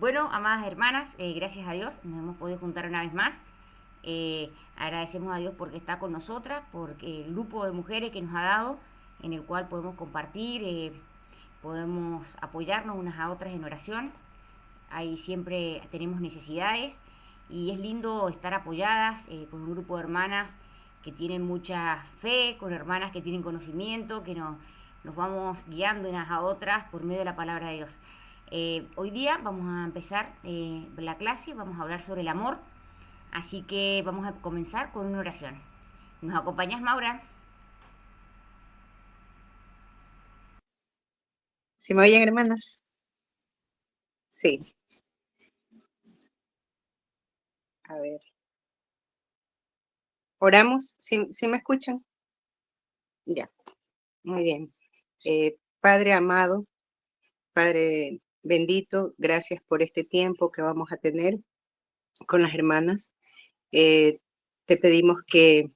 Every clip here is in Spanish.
Bueno, amadas hermanas, gracias a Dios nos hemos podido juntar una vez más. Agradecemos a Dios porque está con nosotras, porque el grupo de mujeres que nos ha dado, en el cual podemos compartir, podemos apoyarnos unas a otras en oración. Ahí siempre tenemos necesidades y es lindo estar apoyadas con un grupo de hermanas que tienen mucha fe, con hermanas que tienen conocimiento, que nos vamos guiando unas a otras por medio de la palabra de Dios. Hoy día vamos a empezar la clase, vamos a hablar sobre el amor, así que vamos a comenzar con una oración. ¿Nos acompañas, Maura? ¿Sí me oyen, hermanas? Sí. A ver. ¿Oramos? ¿Sí me escuchan? Ya, muy bien. Padre amado, Padre bendito, gracias por este tiempo que vamos a tener con las hermanas. Te pedimos que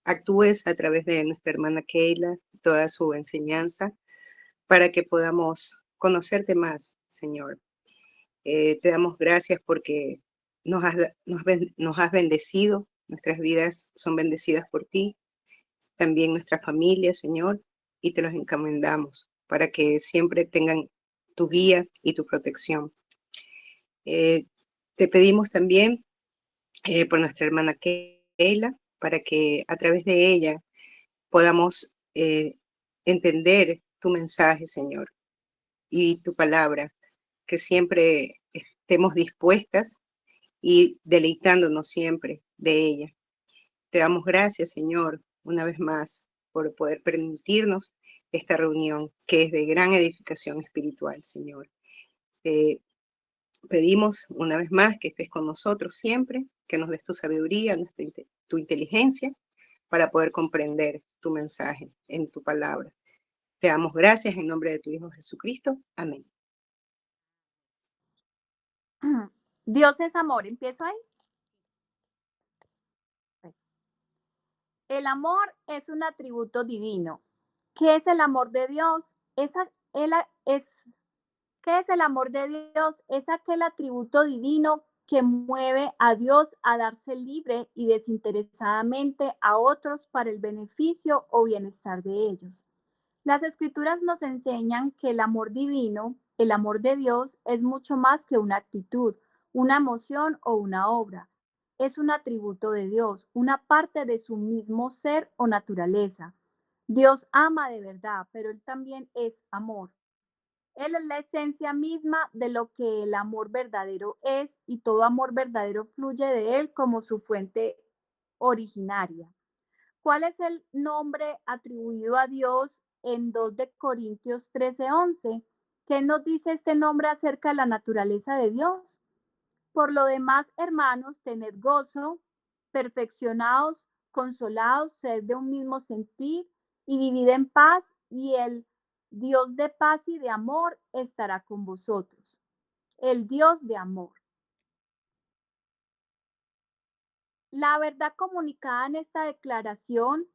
actúes a través de nuestra hermana Keila, toda su enseñanza, para que podamos conocerte más, Señor. Te damos gracias porque nos has bendecido, nuestras vidas son bendecidas por ti, también nuestra familia, Señor, y te los encomendamos para que siempre tengan tu guía y tu protección. Te pedimos también por nuestra hermana Keila, para que a través de ella podamos entender tu mensaje, Señor, y tu palabra, que siempre estemos dispuestas y deleitándonos siempre de ella. Te damos gracias, Señor, una vez más, por poder permitirnos esta reunión que es de gran edificación espiritual, Señor. Te pedimos una vez más que estés con nosotros siempre, que nos des tu sabiduría, tu inteligencia para poder comprender tu mensaje en tu palabra. Te damos gracias en nombre de tu Hijo Jesucristo. Amén. Dios es amor. ¿Empiezo ahí? El amor es un atributo divino. ¿Qué es el amor de Dios? ¿Qué es el amor de Dios? Es aquel atributo divino que mueve a Dios a darse libre y desinteresadamente a otros para el beneficio o bienestar de ellos. Las escrituras nos enseñan que el amor divino, el amor de Dios, es mucho más que una actitud, una emoción o una obra. Es un atributo de Dios, una parte de su mismo ser o naturaleza. Dios ama de verdad, pero Él también es amor. Él es la esencia misma de lo que el amor verdadero es y todo amor verdadero fluye de Él como su fuente originaria. ¿Cuál es el nombre atribuido a Dios en 2 de Corintios 13:11? ¿Qué nos dice este nombre acerca de la naturaleza de Dios? Por lo demás, hermanos, tened gozo, perfeccionados, consolados, sed de un mismo sentir y vivid en paz, y el Dios de paz y de amor estará con vosotros. El Dios de amor. La verdad comunicada en esta declaración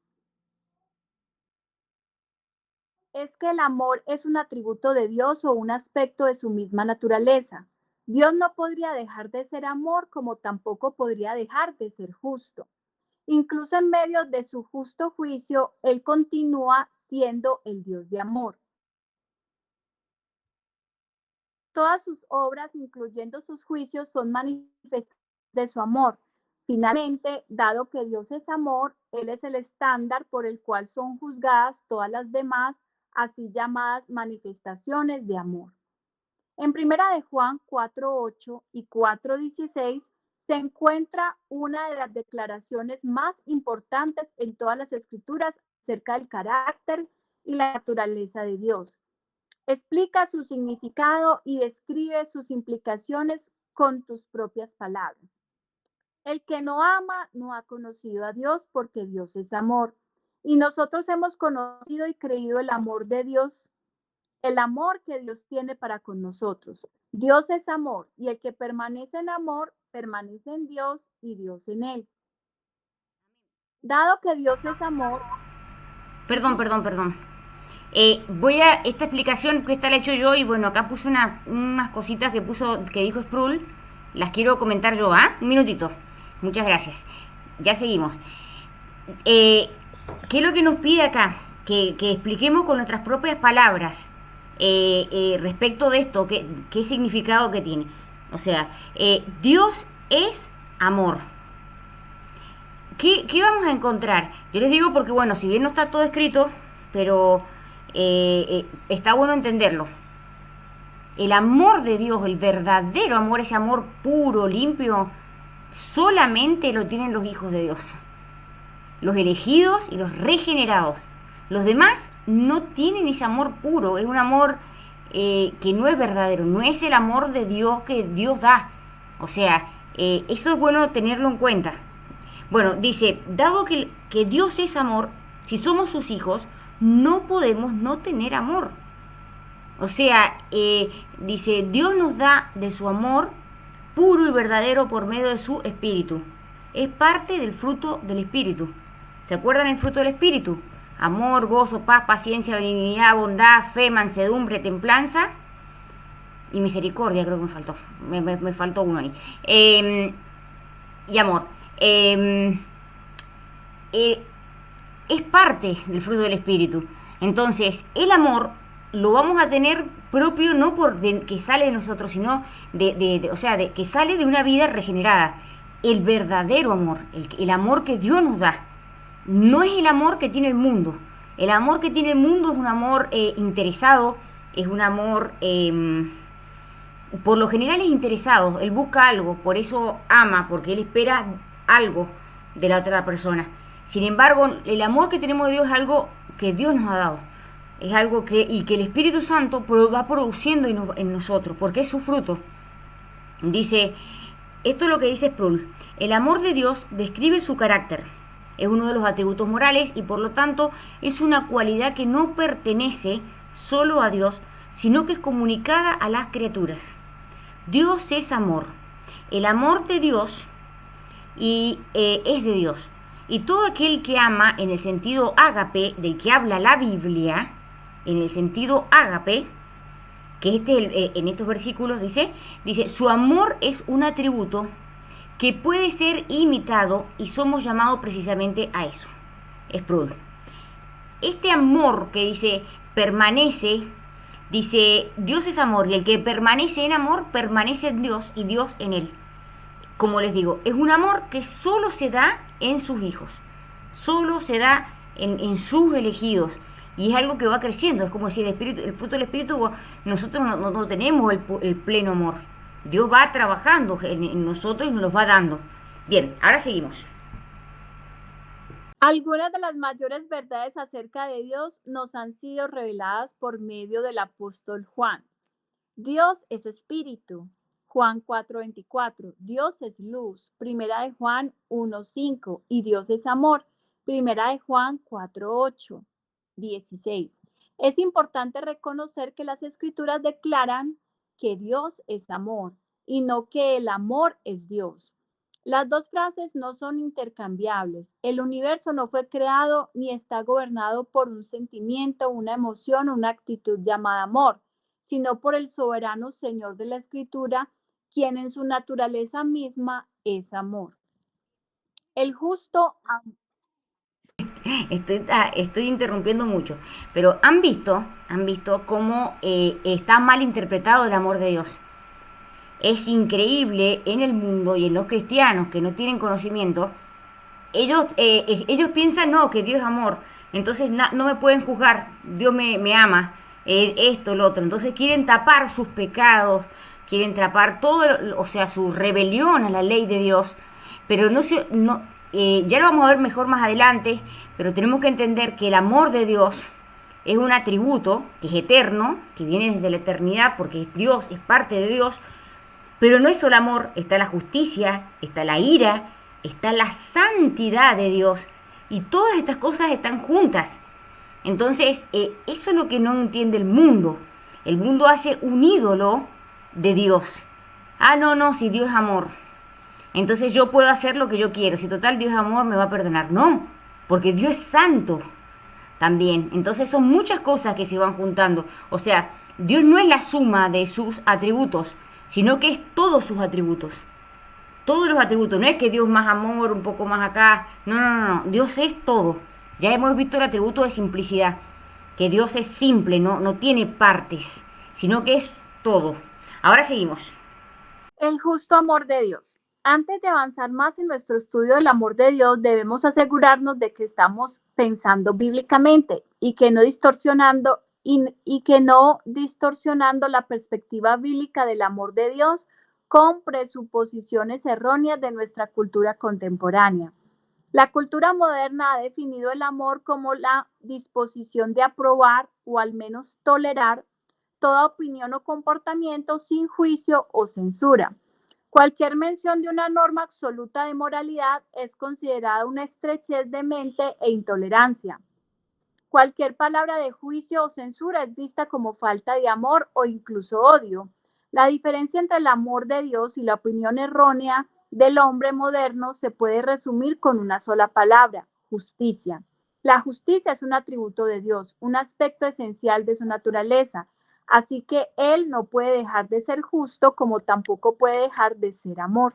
es que el amor es un atributo de Dios o un aspecto de su misma naturaleza. Dios no podría dejar de ser amor como tampoco podría dejar de ser justo. Incluso en medio de su justo juicio, Él continúa siendo el Dios de amor. Todas sus obras, incluyendo sus juicios, son manifestaciones de su amor. Finalmente, dado que Dios es amor, Él es el estándar por el cual son juzgadas todas las demás, así llamadas manifestaciones de amor. En Primera de Juan 4:8 y 4:16 se encuentra una de las declaraciones más importantes en todas las escrituras acerca del carácter y la naturaleza de Dios. Explica su significado y describe sus implicaciones con tus propias palabras. El que no ama no ha conocido a Dios porque Dios es amor. Y nosotros hemos conocido y creído el amor de Dios, el amor que Dios tiene para con nosotros. Dios es amor y el que permanece en amor permanece en Dios y Dios en él. Dado que Dios es amor. Perdón. Esta explicación que esta la he hecho yo y bueno, acá puse unas cositas que dijo Sproul, las quiero comentar yo, un minutito. Muchas gracias. Ya seguimos. ¿Qué es lo que nos pide acá? Que expliquemos con nuestras propias palabras respecto de esto, qué significado que tiene. O sea, Dios es amor. ¿Qué vamos a encontrar? Yo les digo porque, bueno, si bien no está todo escrito, pero está bueno entenderlo. El amor de Dios, el verdadero amor, ese amor puro, limpio, solamente lo tienen los hijos de Dios. Los elegidos y los regenerados. Los demás no tienen ese amor puro, es un amor que no es verdadero, no es el amor de Dios que Dios da. O sea, eso es bueno tenerlo en cuenta. Bueno, dice, dado que Dios es amor, si somos sus hijos, no podemos no tener amor. O sea, dice, Dios nos da de su amor puro y verdadero por medio de su espíritu. Es parte del fruto del espíritu. ¿Se acuerdan el fruto del espíritu? Amor, gozo, paz, paciencia, benignidad, bondad, fe, mansedumbre, templanza y misericordia, creo que me faltó. Me faltó uno ahí. Y amor. Es parte del fruto del espíritu. Entonces, el amor lo vamos a tener propio no por que sale de nosotros, sino de que sale de una vida regenerada. El verdadero amor, el amor que Dios nos da. No es el amor que tiene el mundo. El amor que tiene el mundo es un amor interesado, es un amor, por lo general es interesado. Él busca algo, por eso ama, porque él espera algo de la otra persona. Sin embargo, el amor que tenemos de Dios es algo que Dios nos ha dado. Es algo que el Espíritu Santo va produciendo en nosotros, porque es su fruto. Dice, esto es lo que dice Sproul. El amor de Dios describe su carácter. Es uno de los atributos morales y por lo tanto es una cualidad que no pertenece solo a Dios, sino que es comunicada a las criaturas. Dios es amor. El amor de Dios es de Dios. Y todo aquel que ama en el sentido ágape del que habla la Biblia, en el sentido ágape, que en estos versículos dice, su amor es un atributo que puede ser imitado y somos llamados precisamente a eso. Sproul. Este amor que dice permanece, dice Dios es amor y el que permanece en amor permanece en Dios y Dios en él. Como les digo, es un amor que solo se da en sus hijos, solo se da en sus elegidos y es algo que va creciendo. Es como decir, el fruto del Espíritu, nosotros no tenemos el pleno amor. Dios va trabajando en nosotros y nos los va dando. Bien, ahora seguimos. Algunas de las mayores verdades acerca de Dios nos han sido reveladas por medio del apóstol Juan. Dios es espíritu. Juan 4:24. Dios es luz. Primera de Juan 1:5. Y Dios es amor. Primera de Juan 4:8. 16. Es importante reconocer que las escrituras declaran que Dios es amor y no que el amor es Dios. Las dos frases no son intercambiables. El universo no fue creado ni está gobernado por un sentimiento, una emoción o una actitud llamada amor, sino por el soberano Señor de la Escritura, quien en su naturaleza misma es amor. El justo Estoy interrumpiendo mucho, pero han visto cómo está mal interpretado el amor de Dios. Es increíble en el mundo y en los cristianos que no tienen conocimiento. Ellos piensan, no, que Dios es amor, entonces no me pueden juzgar, Dios me ama, esto, lo otro. Entonces quieren tapar sus pecados, quieren tapar todo, o sea, su rebelión a la ley de Dios, pero ya lo vamos a ver mejor más adelante, pero tenemos que entender que el amor de Dios es un atributo que es eterno, que viene desde la eternidad, porque Dios es parte de Dios, pero no es solo amor, está la justicia, está la ira, está la santidad de Dios, y todas estas cosas están juntas. Entonces, eso es lo que no entiende el mundo. El mundo hace un ídolo de Dios. No, si Dios es amor, entonces yo puedo hacer lo que yo quiero. Si total Dios es amor, me va a perdonar. No, porque Dios es santo. también. Entonces son muchas cosas que se van juntando. O sea, Dios no es la suma de sus atributos, sino que es todos sus atributos. Todos los atributos. No es que Dios más amor, un poco más acá. No, no, no, no. Dios es todo. Ya hemos visto el atributo de simplicidad. Que Dios es simple, no tiene partes, sino que es todo. Ahora seguimos. El justo amor de Dios. Antes de avanzar más en nuestro estudio del amor de Dios, debemos asegurarnos de que estamos pensando bíblicamente y que no distorsionando la perspectiva bíblica del amor de Dios con presuposiciones erróneas de nuestra cultura contemporánea. La cultura moderna ha definido el amor como la disposición de aprobar o al menos tolerar toda opinión o comportamiento sin juicio o censura. Cualquier mención de una norma absoluta de moralidad es considerada una estrechez de mente e intolerancia. Cualquier palabra de juicio o censura es vista como falta de amor o incluso odio. La diferencia entre el amor de Dios y la opinión errónea del hombre moderno se puede resumir con una sola palabra: justicia. La justicia es un atributo de Dios, un aspecto esencial de su naturaleza. Así que Él no puede dejar de ser justo, como tampoco puede dejar de ser amor.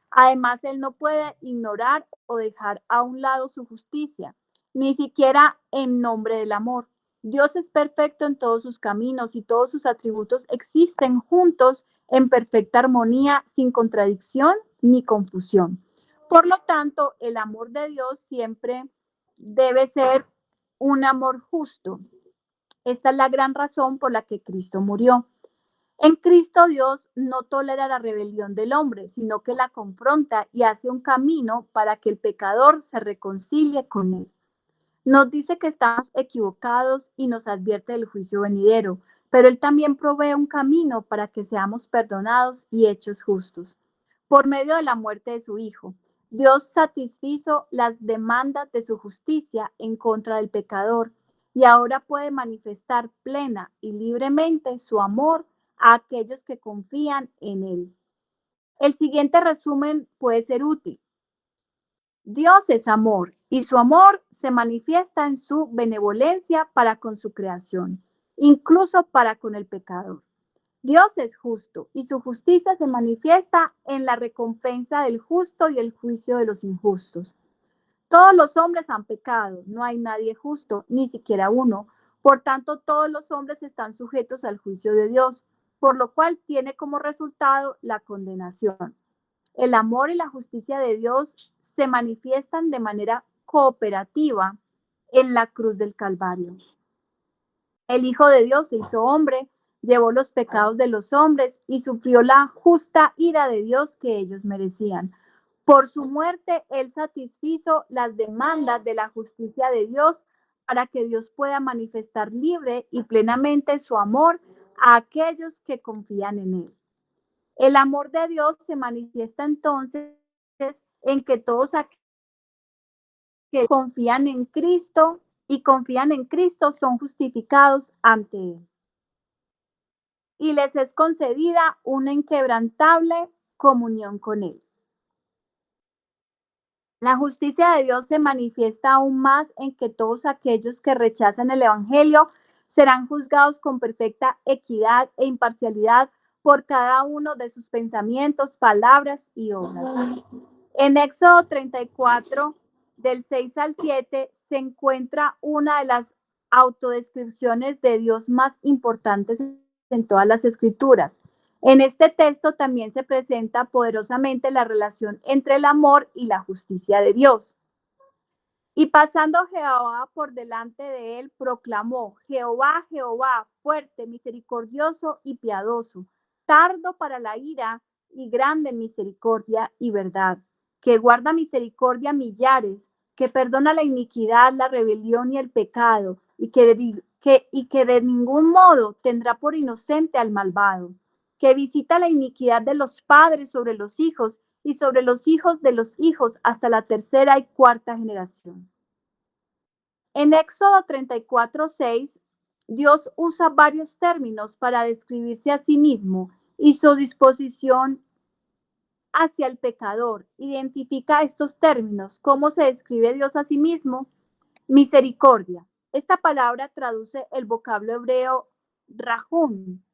Además, Él no puede ignorar o dejar a un lado su justicia, ni siquiera en nombre del amor. Dios es perfecto en todos sus caminos y todos sus atributos existen juntos en perfecta armonía, sin contradicción ni confusión. Por lo tanto, el amor de Dios siempre debe ser un amor justo. Esta es la gran razón por la que Cristo murió. En Cristo Dios no tolera la rebelión del hombre, sino que la confronta y hace un camino para que el pecador se reconcilie con él. Nos dice que estamos equivocados y nos advierte del juicio venidero, pero Él también provee un camino para que seamos perdonados y hechos justos. Por medio de la muerte de su Hijo, Dios satisfizo las demandas de su justicia en contra del pecador y ahora puede manifestar plena y libremente su amor a aquellos que confían en Él. El siguiente resumen puede ser útil. Dios es amor y su amor se manifiesta en su benevolencia para con su creación, incluso para con el pecador. Dios es justo y su justicia se manifiesta en la recompensa del justo y el juicio de los injustos. Todos los hombres han pecado, no hay nadie justo, ni siquiera uno. Por tanto, todos los hombres están sujetos al juicio de Dios, por lo cual tiene como resultado la condenación. El amor y la justicia de Dios se manifiestan de manera cooperativa en la cruz del Calvario. El Hijo de Dios se hizo hombre, llevó los pecados de los hombres y sufrió la justa ira de Dios que ellos merecían. Por su muerte, Él satisfizo las demandas de la justicia de Dios para que Dios pueda manifestar libre y plenamente su amor a aquellos que confían en Él. El amor de Dios se manifiesta entonces en que todos aquellos que confían en Cristo son justificados ante Él. Y les es concedida una inquebrantable comunión con Él. La justicia de Dios se manifiesta aún más en que todos aquellos que rechazan el Evangelio serán juzgados con perfecta equidad e imparcialidad por cada uno de sus pensamientos, palabras y obras. En Éxodo 34, del 6 al 7, se encuentra una de las autodescripciones de Dios más importantes en todas las Escrituras. En este texto también se presenta poderosamente la relación entre el amor y la justicia de Dios. Y pasando Jehová por delante de él, proclamó: Jehová, Jehová, fuerte, misericordioso y piadoso, tardo para la ira y grande en misericordia y verdad, que guarda misericordia a millares, que perdona la iniquidad, la rebelión y el pecado, y que de ningún modo tendrá por inocente al malvado, que visita la iniquidad de los padres sobre los hijos y sobre los hijos de los hijos hasta la tercera y cuarta generación. En Éxodo 34:6, Dios usa varios términos para describirse a sí mismo y su disposición hacia el pecador. Identifica estos términos. ¿Cómo se describe Dios a sí mismo? Misericordia. Esta palabra traduce el vocablo hebreo rajún,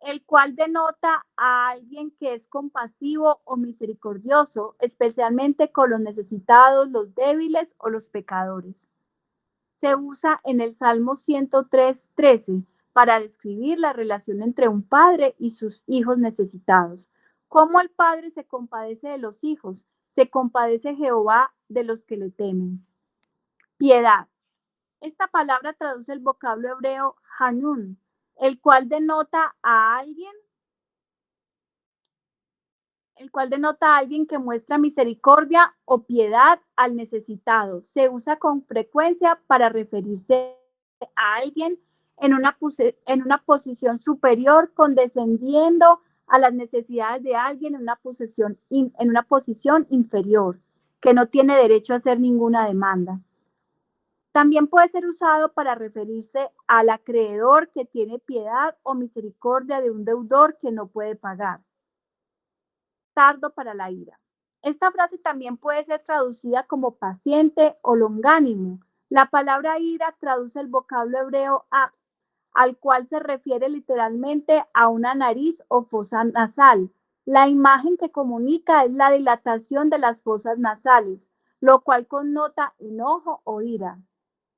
el cual denota a alguien que es compasivo o misericordioso, especialmente con los necesitados, los débiles o los pecadores. Se usa en el Salmo 103:13 para describir la relación entre un padre y sus hijos necesitados. Cómo el padre se compadece de los hijos, se compadece Jehová de los que le temen. Piedad. Esta palabra traduce el vocablo hebreo hanun, el cual denota a alguien que muestra misericordia o piedad al necesitado. Se usa con frecuencia para referirse a alguien en una posición superior, condescendiendo a las necesidades de alguien en una posición inferior, que no tiene derecho a hacer ninguna demanda. También puede ser usado para referirse al acreedor que tiene piedad o misericordia de un deudor que no puede pagar. Tardo para la ira. Esta frase también puede ser traducida como paciente o longánimo. La palabra ira traduce el vocablo hebreo al cual se refiere literalmente a una nariz o fosa nasal. La imagen que comunica es la dilatación de las fosas nasales, lo cual connota enojo o ira.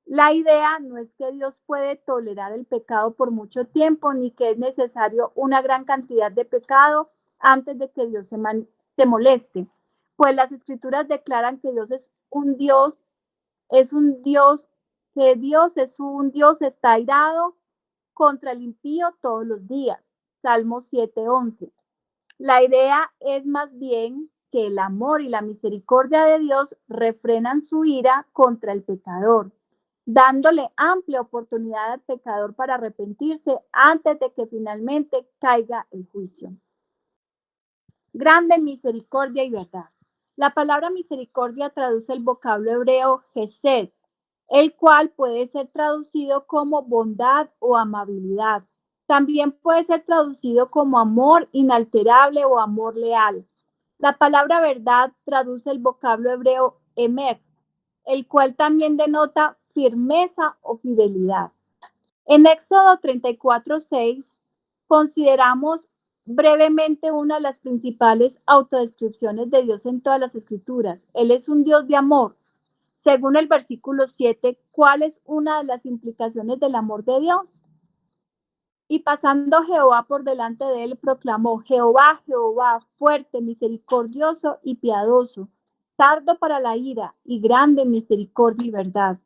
La idea no es que Dios puede tolerar el pecado por mucho tiempo, ni que es necesario una gran cantidad de pecado antes de que Dios se moleste, pues las escrituras declaran que Dios es un Dios, que Dios es un Dios está airado contra el impío todos los días. Salmo 7:11. La idea es más bien que el amor y la misericordia de Dios refrenan su ira contra el pecador, dándole amplia oportunidad al pecador para arrepentirse antes de que finalmente caiga el juicio. Grande misericordia y verdad. La palabra misericordia traduce el vocablo hebreo gesed, el cual puede ser traducido como bondad o amabilidad. También puede ser traducido como amor inalterable o amor leal. La palabra verdad traduce el vocablo hebreo emet, el cual también denota firmeza o fidelidad. En Éxodo 34:6 consideramos brevemente una de las principales autodescripciones de Dios en todas las escrituras. Él es un Dios de amor. Según el versículo 7, ¿cuál es una de las implicaciones del amor de Dios? Y pasando Jehová por delante de él, proclamó: Jehová, Jehová, fuerte, misericordioso y piadoso, tardo para la ira y grande en misericordia y verdad,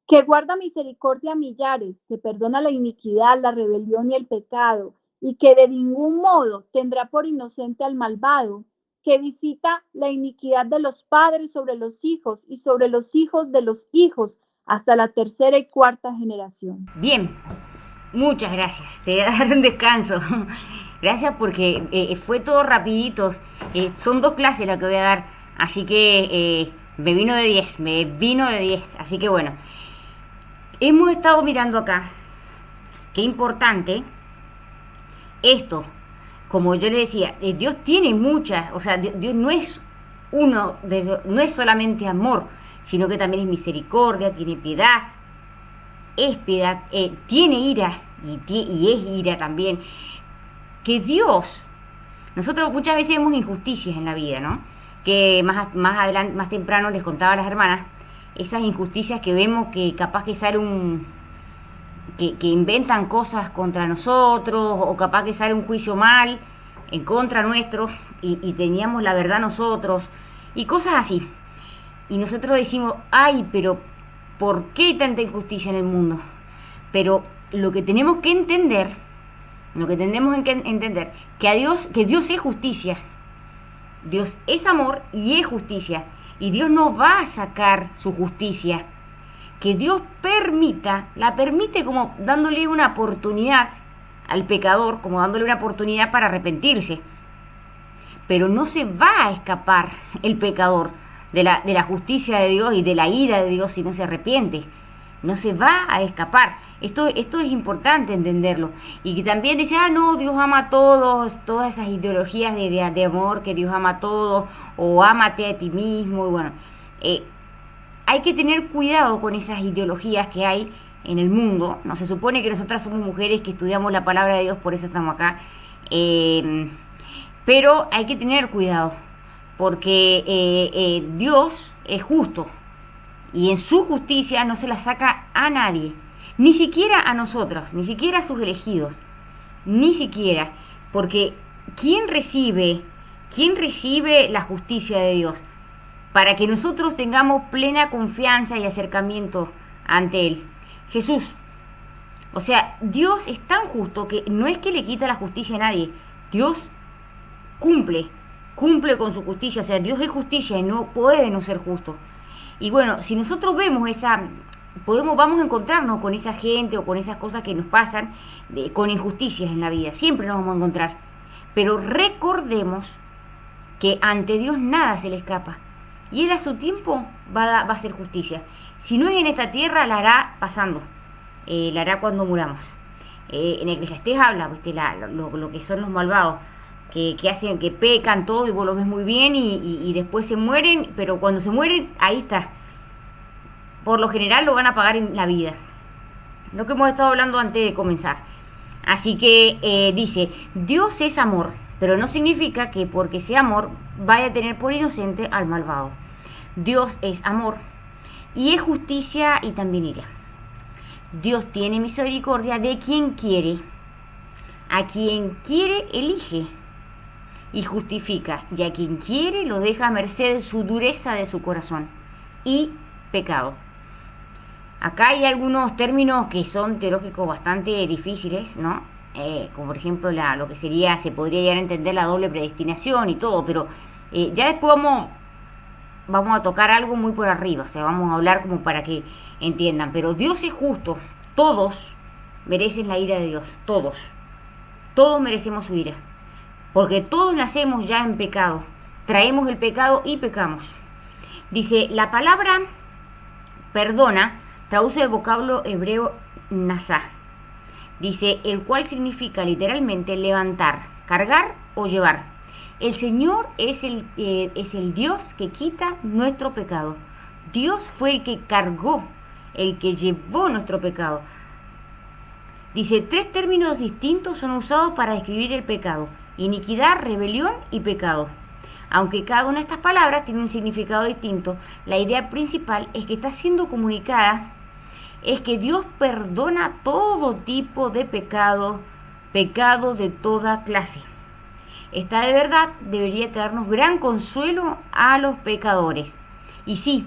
que guarda misericordia a millares, que perdona la iniquidad, la rebelión y el pecado, y que de ningún modo tendrá por inocente al malvado, que visita la iniquidad de los padres sobre los hijos y sobre los hijos de los hijos, hasta la tercera y cuarta generación. Bien, muchas gracias. Te voy a dar un descanso. Gracias porque fue todo rapidito. Son 2 clases las que voy a dar, así que me vino de 10. Así que bueno, hemos estado mirando acá. Qué importante esto. Como yo le decía, Dios tiene muchas, o sea, Dios no es no es solamente amor, sino que también es misericordia, tiene piedad, tiene ira y es ira también. Que Dios, nosotros muchas veces vemos injusticias en la vida, ¿no? Que más adelante, más temprano les contaba a las hermanas, esas injusticias que vemos que capaz que sale que inventan cosas contra nosotros, o capaz que sale un juicio mal en contra nuestro y teníamos la verdad nosotros, y cosas así. Y nosotros decimos, ay, pero ¿por qué hay tanta injusticia en el mundo? Pero lo que tenemos que entender, que Dios es justicia. Dios es amor y es justicia. Y Dios no va a sacar su justicia. Que Dios la permite como dándole una oportunidad al pecador, como dándole una oportunidad para arrepentirse. Pero no se va a escapar el pecador de la justicia de Dios y de la ira de Dios si no se arrepiente. No se va a escapar. Esto es importante entenderlo. Y que también dice, no, Dios ama a todos, todas esas ideologías de amor, que Dios ama a todos, o ámate a ti mismo. Y bueno, hay que tener cuidado con esas ideologías que hay, en el mundo, no se supone que nosotras somos mujeres que estudiamos la palabra de Dios, por eso estamos acá, pero hay que tener cuidado, porque Dios es justo, y en su justicia no se la saca a nadie, ni siquiera a nosotros, ni siquiera a sus elegidos, ni siquiera, porque ¿quién recibe la justicia de Dios? Para que nosotros tengamos plena confianza y acercamiento ante Él. Jesús. O sea, Dios es tan justo que no es que le quita la justicia a nadie. Dios cumple con su justicia. O sea, Dios es justicia y no puede no ser justo. Y bueno, si nosotros vemos vamos a encontrarnos con esa gente o con esas cosas que nos pasan, con injusticias en la vida. Siempre nos vamos a encontrar. Pero recordemos que ante Dios nada se le escapa. Y Él a su tiempo va a hacer justicia. Si no es en esta tierra, la hará pasando. La hará cuando muramos. En Eclesiastés habla, ¿viste? Lo que son los malvados, que hacen, que pecan todo y vos lo ves muy bien y después se mueren, pero cuando se mueren, ahí está. Por lo general lo van a pagar en la vida. Lo que hemos estado hablando antes de comenzar. Así que dice, Dios es amor, pero no significa que porque sea amor vaya a tener por inocente al malvado. Dios es amor y es justicia y también ira. Dios tiene misericordia de quien quiere, a quien quiere elige y justifica, y a quien quiere lo deja a merced de su dureza de su corazón y pecado. Acá hay algunos términos que son teológicos bastante difíciles, ¿no? Como por ejemplo lo que sería, se podría llegar a entender la doble predestinación y todo, pero ya después vamos a tocar algo muy por arriba, o sea, vamos a hablar como para que entiendan. Pero Dios es justo, todos merecen la ira de Dios, todos merecemos su ira, porque todos nacemos ya en pecado, traemos el pecado y pecamos. Dice, la palabra perdona traduce el vocablo hebreo nasá, dice, el cual significa literalmente levantar, cargar o llevar. El Señor es el Dios que quita nuestro pecado. Dios fue el que cargó, el que llevó nuestro pecado. Dice, 3 términos distintos son usados para describir el pecado: iniquidad, rebelión y pecado. Aunque cada una de estas palabras tiene un significado distinto, la idea principal es que está siendo comunicada, es que Dios perdona todo tipo de pecado de toda clase. Esta de verdad debería darnos gran consuelo a los pecadores. Y sí,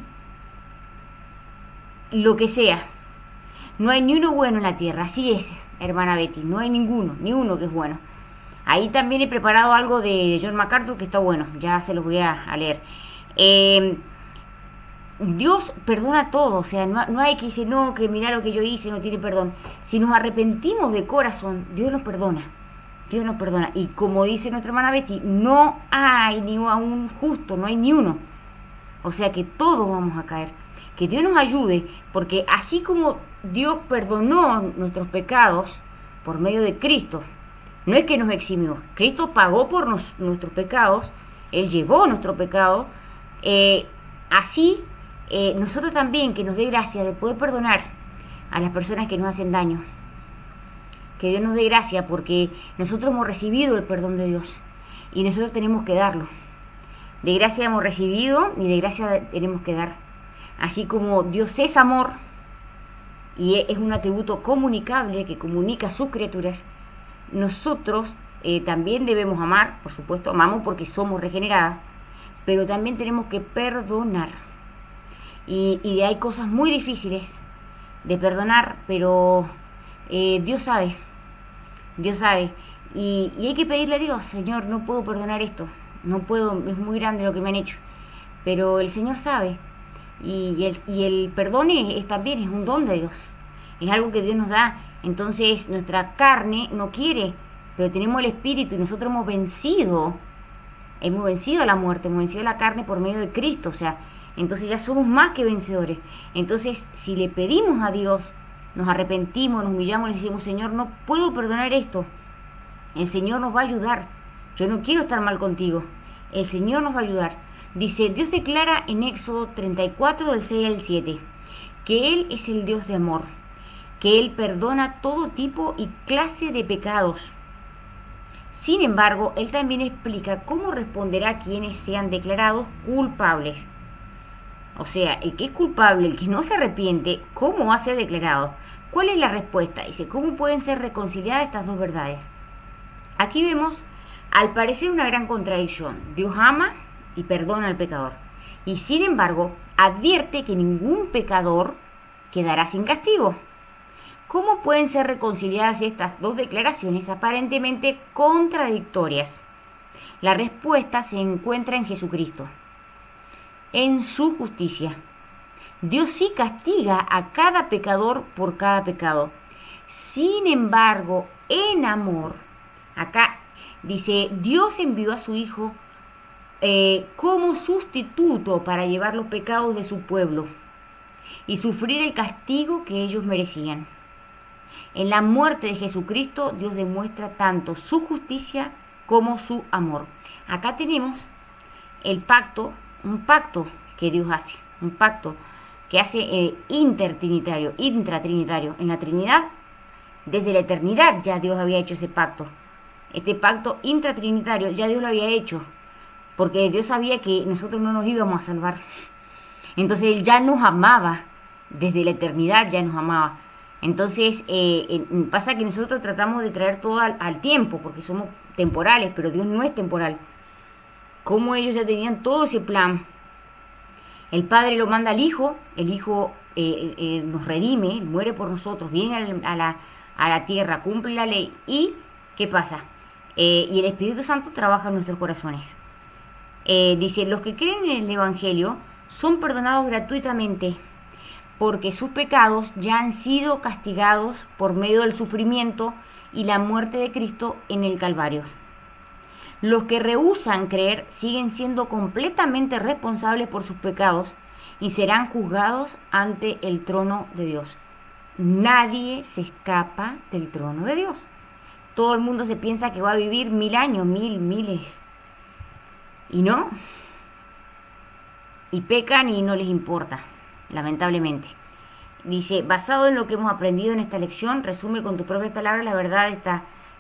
lo que sea, no hay ni uno bueno en la tierra, así es, hermana Betty, no hay ni uno que es bueno. Ahí también he preparado algo de John MacArthur que está bueno, ya se los voy a leer. Dios perdona todo, o sea, no hay que decir, no, que mira lo que yo hice, no tiene perdón. Si nos arrepentimos de corazón, Dios nos perdona. Y como dice nuestra hermana Betty, no hay ni un justo, no hay ni uno. O sea que todos vamos a caer. Que Dios nos ayude, porque así como Dios perdonó nuestros pecados por medio de Cristo, no es que nos eximió, Cristo pagó por nuestros pecados, Él llevó nuestro pecado, así nosotros también, que nos dé gracia de poder perdonar a las personas que nos hacen daño. Que Dios nos dé gracia, porque nosotros hemos recibido el perdón de Dios y nosotros tenemos que darlo. De gracia hemos recibido y de gracia tenemos que dar. Así como Dios es amor y es un atributo comunicable que comunica a sus criaturas, nosotros también debemos amar, por supuesto, amamos porque somos regeneradas, pero también tenemos que perdonar. Y hay cosas muy difíciles de perdonar, pero Dios sabe. Y hay que pedirle a Dios, Señor, no puedo perdonar esto, no puedo, es muy grande lo que me han hecho, pero el Señor sabe. Y el perdón también es un don de Dios, es algo que Dios nos da. Entonces nuestra carne no quiere, pero tenemos el Espíritu y nosotros hemos vencido a la muerte, hemos vencido a la carne por medio de Cristo. O sea, entonces ya somos más que vencedores. Entonces, si le pedimos a Dios, nos arrepentimos, nos humillamos, le decimos, Señor, no puedo perdonar esto, el Señor nos va a ayudar. Yo no quiero estar mal contigo, el Señor nos va a ayudar. Dice, Dios declara en Éxodo 34, del 6 al 7, que Él es el Dios de amor. que Él perdona todo tipo y clase de pecados. Sin embargo, Él también explica cómo responderá a quienes sean declarados culpables. O sea, el que es culpable, el que no se arrepiente, ¿cómo va a ser declarado? ¿Cuál es la respuesta? Dice, ¿cómo pueden ser reconciliadas estas dos verdades? Aquí vemos, al parecer, una gran contradicción. Dios ama y perdona al pecador. Y sin embargo, advierte que ningún pecador quedará sin castigo. ¿Cómo pueden ser reconciliadas estas dos declaraciones aparentemente contradictorias? La respuesta se encuentra en Jesucristo, en su justicia. Dios sí castiga a cada pecador por cada pecado. Sin embargo, en amor, acá dice, Dios envió a su Hijo como sustituto para llevar los pecados de su pueblo y sufrir el castigo que ellos merecían. En la muerte de Jesucristo, Dios demuestra tanto su justicia como su amor. Acá tenemos el pacto, un pacto que Dios hace, un pacto que hace intratrinitario. En la Trinidad, desde la eternidad ya Dios había hecho ese pacto. Este pacto intratrinitario ya Dios lo había hecho, porque Dios sabía que nosotros no nos íbamos a salvar. Entonces Él ya nos amaba, desde la eternidad ya nos amaba. Entonces pasa que nosotros tratamos de traer todo al tiempo, porque somos temporales, pero Dios no es temporal. Como ellos ya tenían todo ese plan. El Padre lo manda al Hijo, el Hijo nos redime, muere por nosotros, viene a la tierra, cumple la ley. ¿Y qué pasa? Y el Espíritu Santo trabaja en nuestros corazones. Dice, los que creen en el Evangelio son perdonados gratuitamente, porque sus pecados ya han sido castigados por medio del sufrimiento y la muerte de Cristo en el Calvario. Los que rehúsan creer siguen siendo completamente responsables por sus pecados y serán juzgados ante el trono de Dios. Nadie se escapa del trono de Dios. Todo el mundo se piensa que va a vivir 1000 años, miles. Y no. Y pecan y no les importa, lamentablemente. Dice, basado en lo que hemos aprendido en esta lección, resume con tus propias palabras la verdad de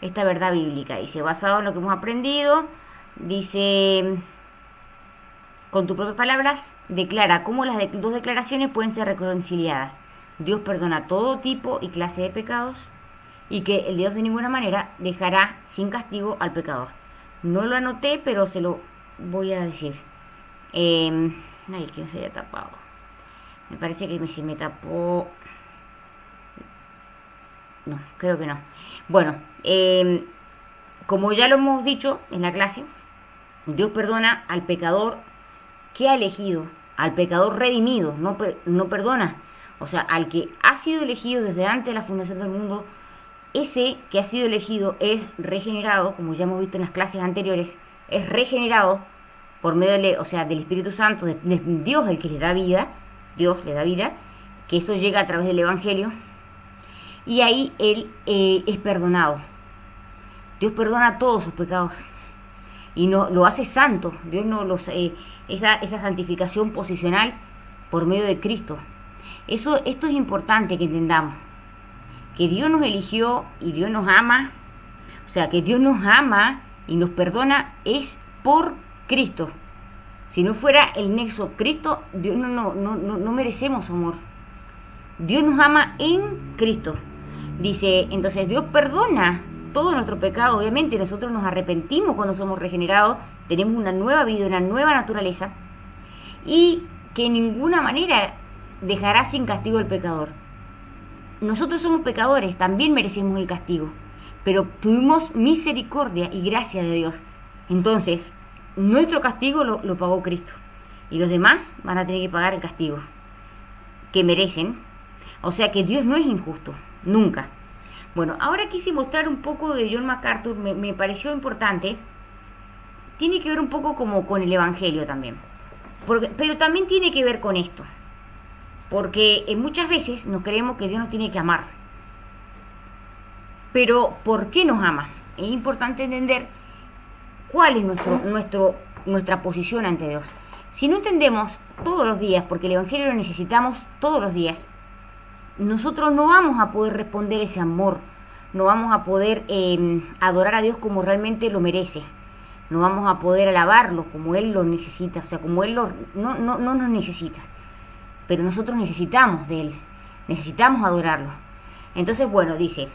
esta verdad bíblica. Dice, basado en lo que hemos aprendido, dice, con tus propias palabras, declara cómo las dos declaraciones pueden ser reconciliadas. Dios perdona todo tipo y clase de pecados y que el Dios de ninguna manera dejará sin castigo al pecador. No lo anoté, pero se lo voy a decir. Ay, que no se haya tapado. Me parece que se me tapó. No, creo que no. Bueno, como ya lo hemos dicho en la clase, Dios perdona al pecador que ha elegido, al pecador redimido, no perdona. O sea, al que ha sido elegido desde antes de la fundación del mundo, ese que ha sido elegido es regenerado, como ya hemos visto en las clases anteriores, es regenerado por medio del Espíritu Santo, de Dios el que le da vida, Dios le da vida, que eso llega a través del Evangelio, y ahí él es perdonado. Dios perdona todos sus pecados y no lo hace santo. Dios no esa santificación posicional por medio de Cristo. Esto es importante que entendamos, que Dios nos eligió y Dios nos ama. O sea, que Dios nos ama y nos perdona es por Cristo. Si no fuera el nexo Cristo, Dios no merecemos amor. Dios nos ama en Cristo. Dice, entonces Dios perdona todo nuestro pecado. Obviamente nosotros nos arrepentimos cuando somos regenerados, tenemos una nueva vida, una nueva naturaleza, y que en ninguna manera dejará sin castigo al pecador. Nosotros somos pecadores, también merecemos el castigo, pero tuvimos misericordia y gracia de Dios. Entonces, nuestro castigo lo pagó Cristo, y los demás van a tener que pagar el castigo que merecen. O sea que Dios no es injusto, nunca. Bueno, ahora quise mostrar un poco de John MacArthur, me pareció importante. Tiene que ver un poco como con el Evangelio también, pero también tiene que ver con esto, porque muchas veces nos creemos que Dios nos tiene que amar. Pero ¿por qué nos ama? Es importante entender cuál es nuestra posición ante Dios. Si no entendemos todos los días, porque el Evangelio lo necesitamos todos los días, nosotros no vamos a poder responder ese amor, no vamos a poder adorar a Dios como realmente lo merece, no vamos a poder alabarlo como Él lo necesita, o sea, como Él no nos necesita, pero nosotros necesitamos de Él, necesitamos adorarlo. Entonces, bueno, dice,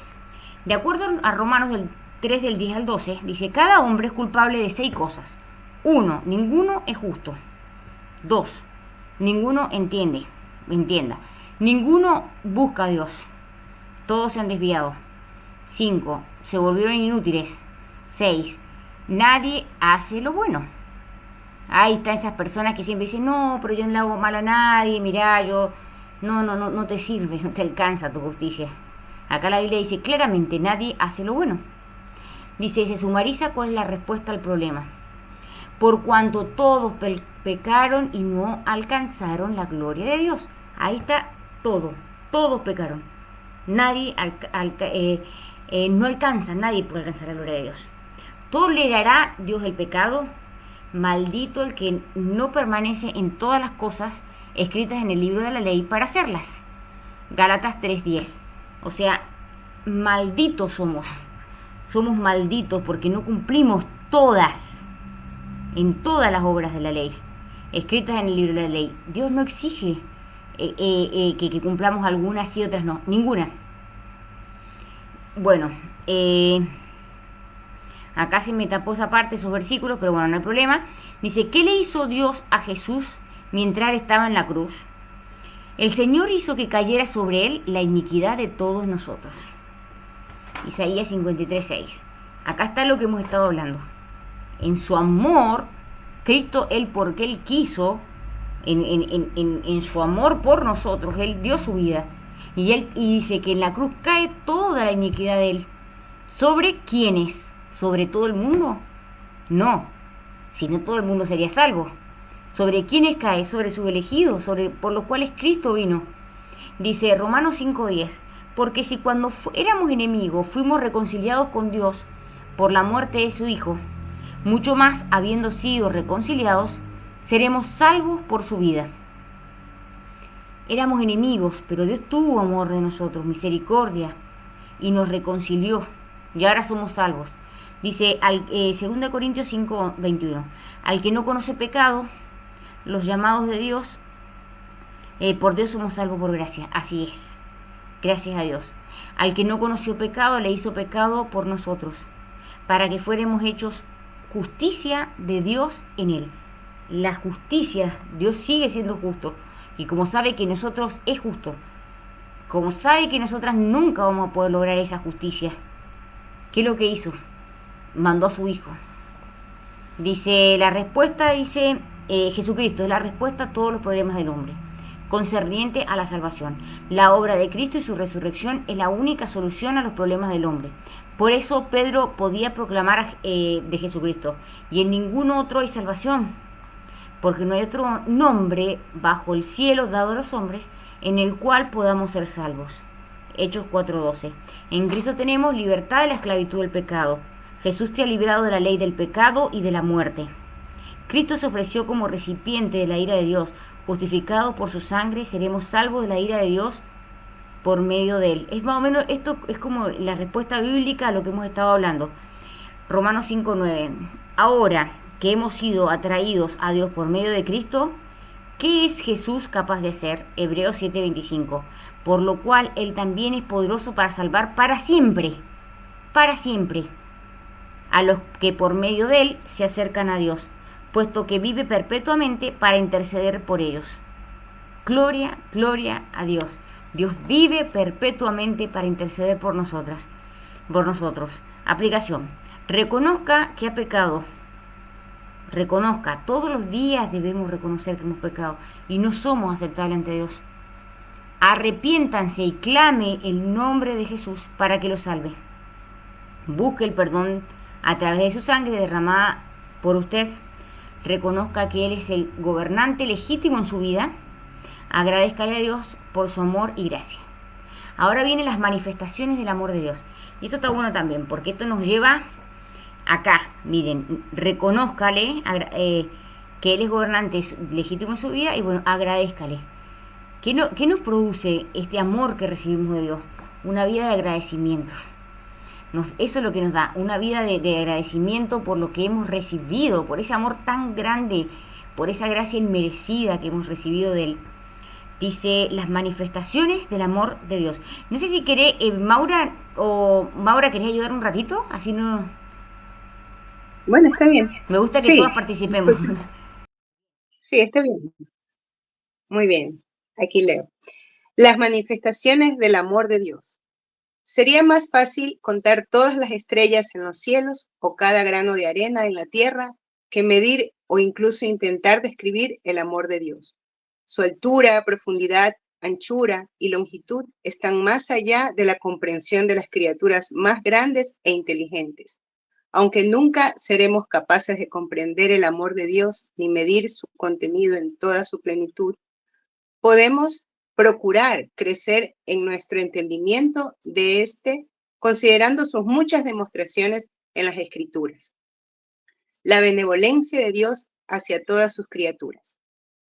de acuerdo a Romanos 3 del 10 al 12, dice, cada hombre es culpable de 6 cosas. 1, ninguno es justo. 2, ninguno entienda. Ninguno busca a Dios. Todos se han desviado. 5, se volvieron inútiles. 6, nadie hace lo bueno. Ahí están esas personas que siempre dicen, no, pero yo no le hago mal a nadie, mirá, yo... No te sirve, no te alcanza tu justicia. Acá la Biblia dice claramente, nadie hace lo bueno. Dice, se sumariza cuál es la respuesta al problema. Por cuanto todos pecaron y no alcanzaron la gloria de Dios. Ahí está todo, todos pecaron. Nadie no alcanza, nadie puede alcanzar la gloria de Dios. ¿Tolerará Dios el pecado? Maldito el que no permanece en todas las cosas escritas en el libro de la ley para hacerlas. Gálatas 3:10. O sea, malditos somos malditos porque no cumplimos en todas las obras de la ley escritas en el libro de la ley. Dios no exige que cumplamos algunas y otras no, ninguna. Bueno, acá se me tapó esa parte, esos versículos, pero bueno, no hay problema. Dice, ¿qué le hizo Dios a Jesús mientras estaba en la cruz? El Señor hizo que cayera sobre él la iniquidad de todos nosotros. Isaías 53:6. Acá está lo que hemos estado hablando. En su amor, Cristo, Él porque Él quiso, en su amor por nosotros, Él dio su vida. Y dice que en la cruz cae toda la iniquidad de Él. ¿Sobre quiénes? ¿Sobre todo el mundo? No, si no todo el mundo sería salvo. ¿Sobre quiénes cae? Sobre sus elegidos, por los cuales Cristo vino. Dice Romanos 5:10, porque si cuando éramos enemigos fuimos reconciliados con Dios por la muerte de su Hijo, mucho más habiendo sido reconciliados, seremos salvos por su vida. Éramos enemigos, pero Dios tuvo amor de nosotros, misericordia, y nos reconcilió, y ahora somos salvos. Dice 2 Corintios 5:21, al que no conoce pecado, los llamados de Dios, por Dios somos salvos por gracia. Así es, gracias a Dios. Al que no conoció pecado, le hizo pecado por nosotros, para que fuéramos hechos justicia de Dios en él. La justicia, Dios sigue siendo justo, y como sabe que nosotros es justo, como sabe que nosotras nunca vamos a poder lograr esa justicia, ¿qué es lo que hizo? Mandó a su Hijo. Dice, la respuesta, Jesucristo es la respuesta a todos los problemas del hombre, concerniente a la salvación. La obra de Cristo y su resurrección es la única solución a los problemas del hombre. Por eso Pedro podía proclamar de Jesucristo, y en ningún otro hay salvación, porque no hay otro nombre bajo el cielo dado a los hombres en el cual podamos ser salvos. Hechos 4:12. En Cristo tenemos libertad de la esclavitud del pecado. Jesús te ha librado de la ley del pecado y de la muerte. Cristo se ofreció como recipiente de la ira de Dios. Justificados por su sangre, seremos salvos de la ira de Dios por medio de él. Es más o menos, esto es como la respuesta bíblica a lo que hemos estado hablando. Romanos 5:9. Ahora que hemos sido atraídos a Dios por medio de Cristo, ¿qué es Jesús capaz de hacer? Hebreos 7:25. Por lo cual él también es poderoso para salvar para siempre, a los que por medio de él se acercan a Dios, puesto que vive perpetuamente para interceder por ellos. Gloria, gloria a Dios. Dios vive perpetuamente para interceder por nosotros. Aplicación. Reconozca que ha pecado. Reconozca. Todos los días debemos reconocer que hemos pecado y no somos aceptables ante Dios. Arrepiéntanse y clame el nombre de Jesús para que lo salve. Busque el perdón a través de su sangre derramada por usted. Reconozca que Él es el gobernante legítimo en su vida. Agradezcale a Dios por su amor y gracia. Ahora vienen las manifestaciones del amor de Dios. Y esto está bueno también, porque esto nos lleva acá. Miren, reconózcale que Él es gobernante legítimo en su vida y bueno, agradézcale. ¿Qué nos produce este amor que recibimos de Dios? Una vida de agradecimiento. Eso es lo que nos da, una vida de agradecimiento por lo que hemos recibido, por ese amor tan grande, por esa gracia inmerecida que hemos recibido de Él. Dice, las manifestaciones del amor de Dios. No sé si querés, Maura, ¿querés ayudar un ratito? Así no... Bueno, está bien. Me gusta que Sí, todas participemos. sí, está bien. Muy bien. Aquí leo. Las manifestaciones del amor de Dios. Sería más fácil contar todas las estrellas en los cielos o cada grano de arena en la tierra que medir o incluso intentar describir el amor de Dios. Su altura, profundidad, anchura y longitud están más allá de la comprensión de las criaturas más grandes e inteligentes. Aunque nunca seremos capaces de comprender el amor de Dios ni medir su contenido en toda su plenitud, podemos procurar crecer en nuestro entendimiento de este, considerando sus muchas demostraciones en las Escrituras. La benevolencia de Dios hacia todas sus criaturas.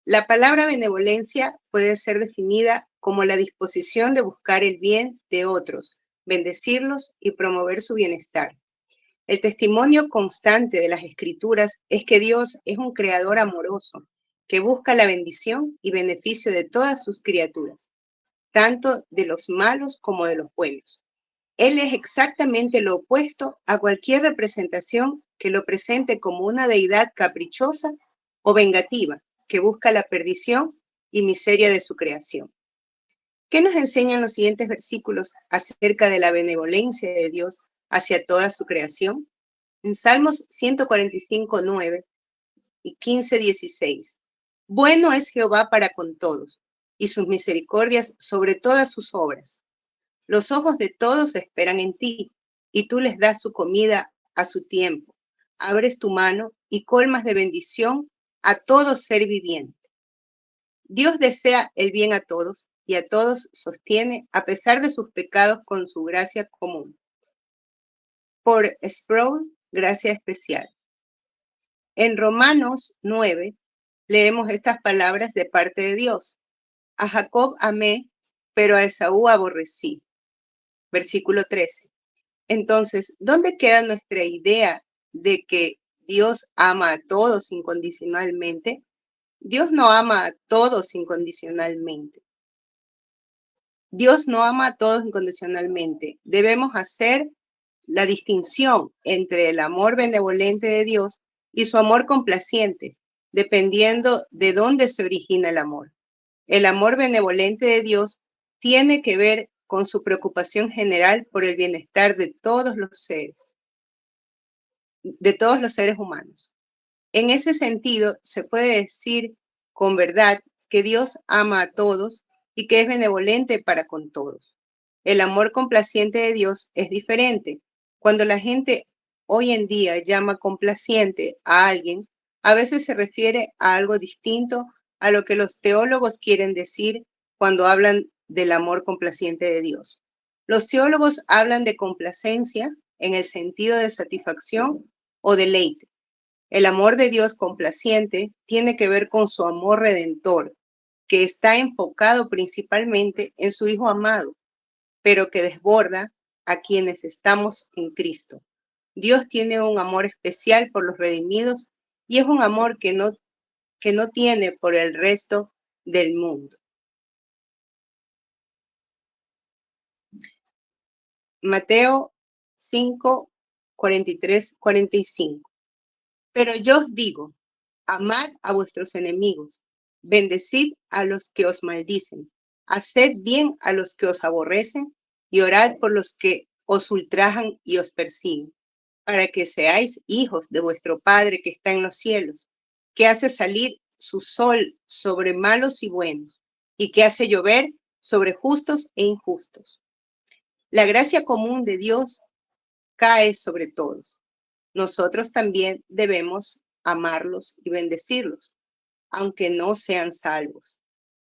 La palabra benevolencia puede ser definida como la disposición de buscar el bien de otros, bendecirlos y promover su bienestar. El testimonio constante de las Escrituras es que Dios es un creador amoroso que busca la bendición y beneficio de todas sus criaturas, tanto de los malos como de los buenos. Él es exactamente lo opuesto a cualquier representación que lo presente como una deidad caprichosa o vengativa que busca la perdición y miseria de su creación. ¿Qué nos enseñan los siguientes versículos acerca de la benevolencia de Dios hacia toda su creación? En Salmos 145, 9 y 15, 16. Bueno es Jehová para con todos, y sus misericordias sobre todas sus obras. Los ojos de todos esperan en ti, y tú les das su comida a su tiempo. Abres tu mano y colmas de bendición a todo ser viviente. Dios desea el bien a todos, y a todos sostiene a pesar de sus pecados con su gracia común. Por Sproul, gracia especial. En Romanos 9 leemos estas palabras de parte de Dios. A Jacob amé, pero a Esaú aborrecí. Versículo 13. Entonces, ¿dónde queda nuestra idea de que Dios ama a todos incondicionalmente? Dios no ama a todos incondicionalmente. Dios no ama a todos incondicionalmente. Debemos hacer la distinción entre el amor benevolente de Dios y su amor complaciente, dependiendo de dónde se origina el amor. El amor benevolente de Dios tiene que ver con su preocupación general por el bienestar de todos los seres humanos. En ese sentido, se puede decir con verdad que Dios ama a todos y que es benevolente para con todos. El amor complaciente de Dios es diferente. Cuando la gente hoy en día llama complaciente a alguien, a veces se refiere a algo distinto a lo que los teólogos quieren decir cuando hablan del amor complaciente de Dios. Los teólogos hablan de complacencia en el sentido de satisfacción o deleite. El amor de Dios complaciente tiene que ver con su amor redentor, que está enfocado principalmente en su Hijo amado, pero que desborda a quienes estamos en Cristo. Dios tiene un amor especial por los redimidos y es un amor que no tiene por el resto del mundo. Mateo 5, 43, 45. Pero yo os digo, amad a vuestros enemigos, bendecid a los que os maldicen, haced bien a los que os aborrecen y orad por los que os ultrajan y os persiguen, para que seáis hijos de vuestro Padre que está en los cielos, que hace salir su sol sobre malos y buenos, y que hace llover sobre justos e injustos. La gracia común de Dios cae sobre todos. Nosotros también debemos amarlos y bendecirlos, aunque no sean salvos.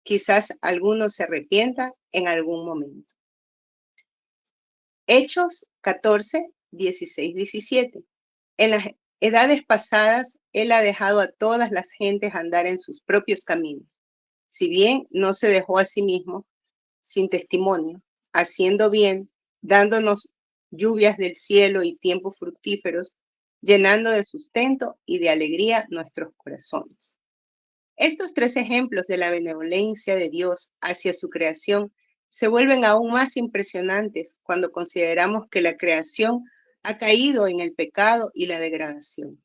Quizás algunos se arrepientan en algún momento. Hechos 14, 16, 17. En las edades pasadas, Él ha dejado a todas las gentes andar en sus propios caminos. Si bien no se dejó a sí mismo sin testimonio, haciendo bien, dándonos lluvias del cielo y tiempos fructíferos, llenando de sustento y de alegría nuestros corazones. Estos tres ejemplos de la benevolencia de Dios hacia su creación se vuelven aún más impresionantes cuando consideramos que la creación ha caído en el pecado y la degradación.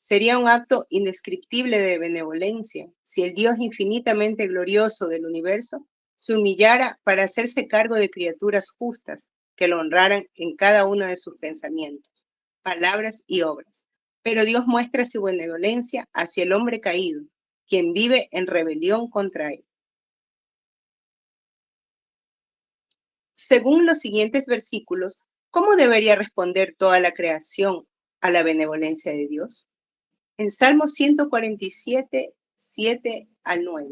Sería un acto indescriptible de benevolencia si el Dios infinitamente glorioso del universo se humillara para hacerse cargo de criaturas justas que lo honraran en cada uno de sus pensamientos, palabras y obras. Pero Dios muestra su benevolencia hacia el hombre caído, quien vive en rebelión contra él. Según los siguientes versículos, ¿cómo debería responder toda la creación a la benevolencia de Dios? En Salmo 147, 7 al 9.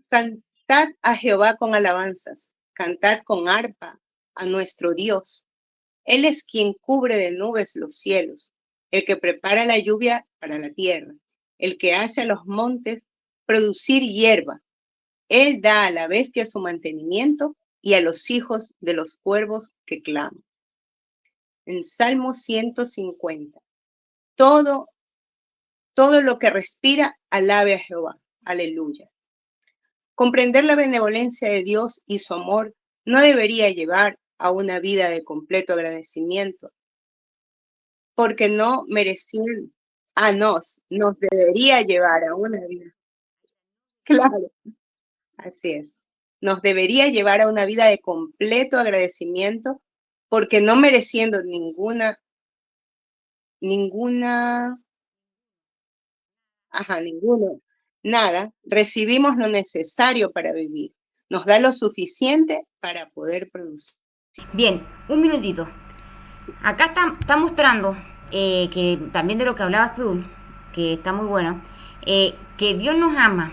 Cantad a Jehová con alabanzas, cantad con arpa a nuestro Dios. Él es quien cubre de nubes los cielos, el que prepara la lluvia para la tierra, el que hace a los montes producir hierba. Él da a la bestia su mantenimiento y a los hijos de los cuervos que claman. En Salmo 150. Todo lo que respira, alabe a Jehová. Aleluya. Comprender la benevolencia de Dios y su amor no debería llevar a una vida de completo agradecimiento, porque no merecían a nos debería llevar a una vida. Claro, así es. Nos debería llevar a una vida de completo agradecimiento, porque no mereciendo ninguna, nada, recibimos lo necesario para vivir. Nos da lo suficiente para poder producir. Bien, un minutito. Acá está mostrando que también de lo que hablaba Prul, que está muy bueno, que Dios nos ama,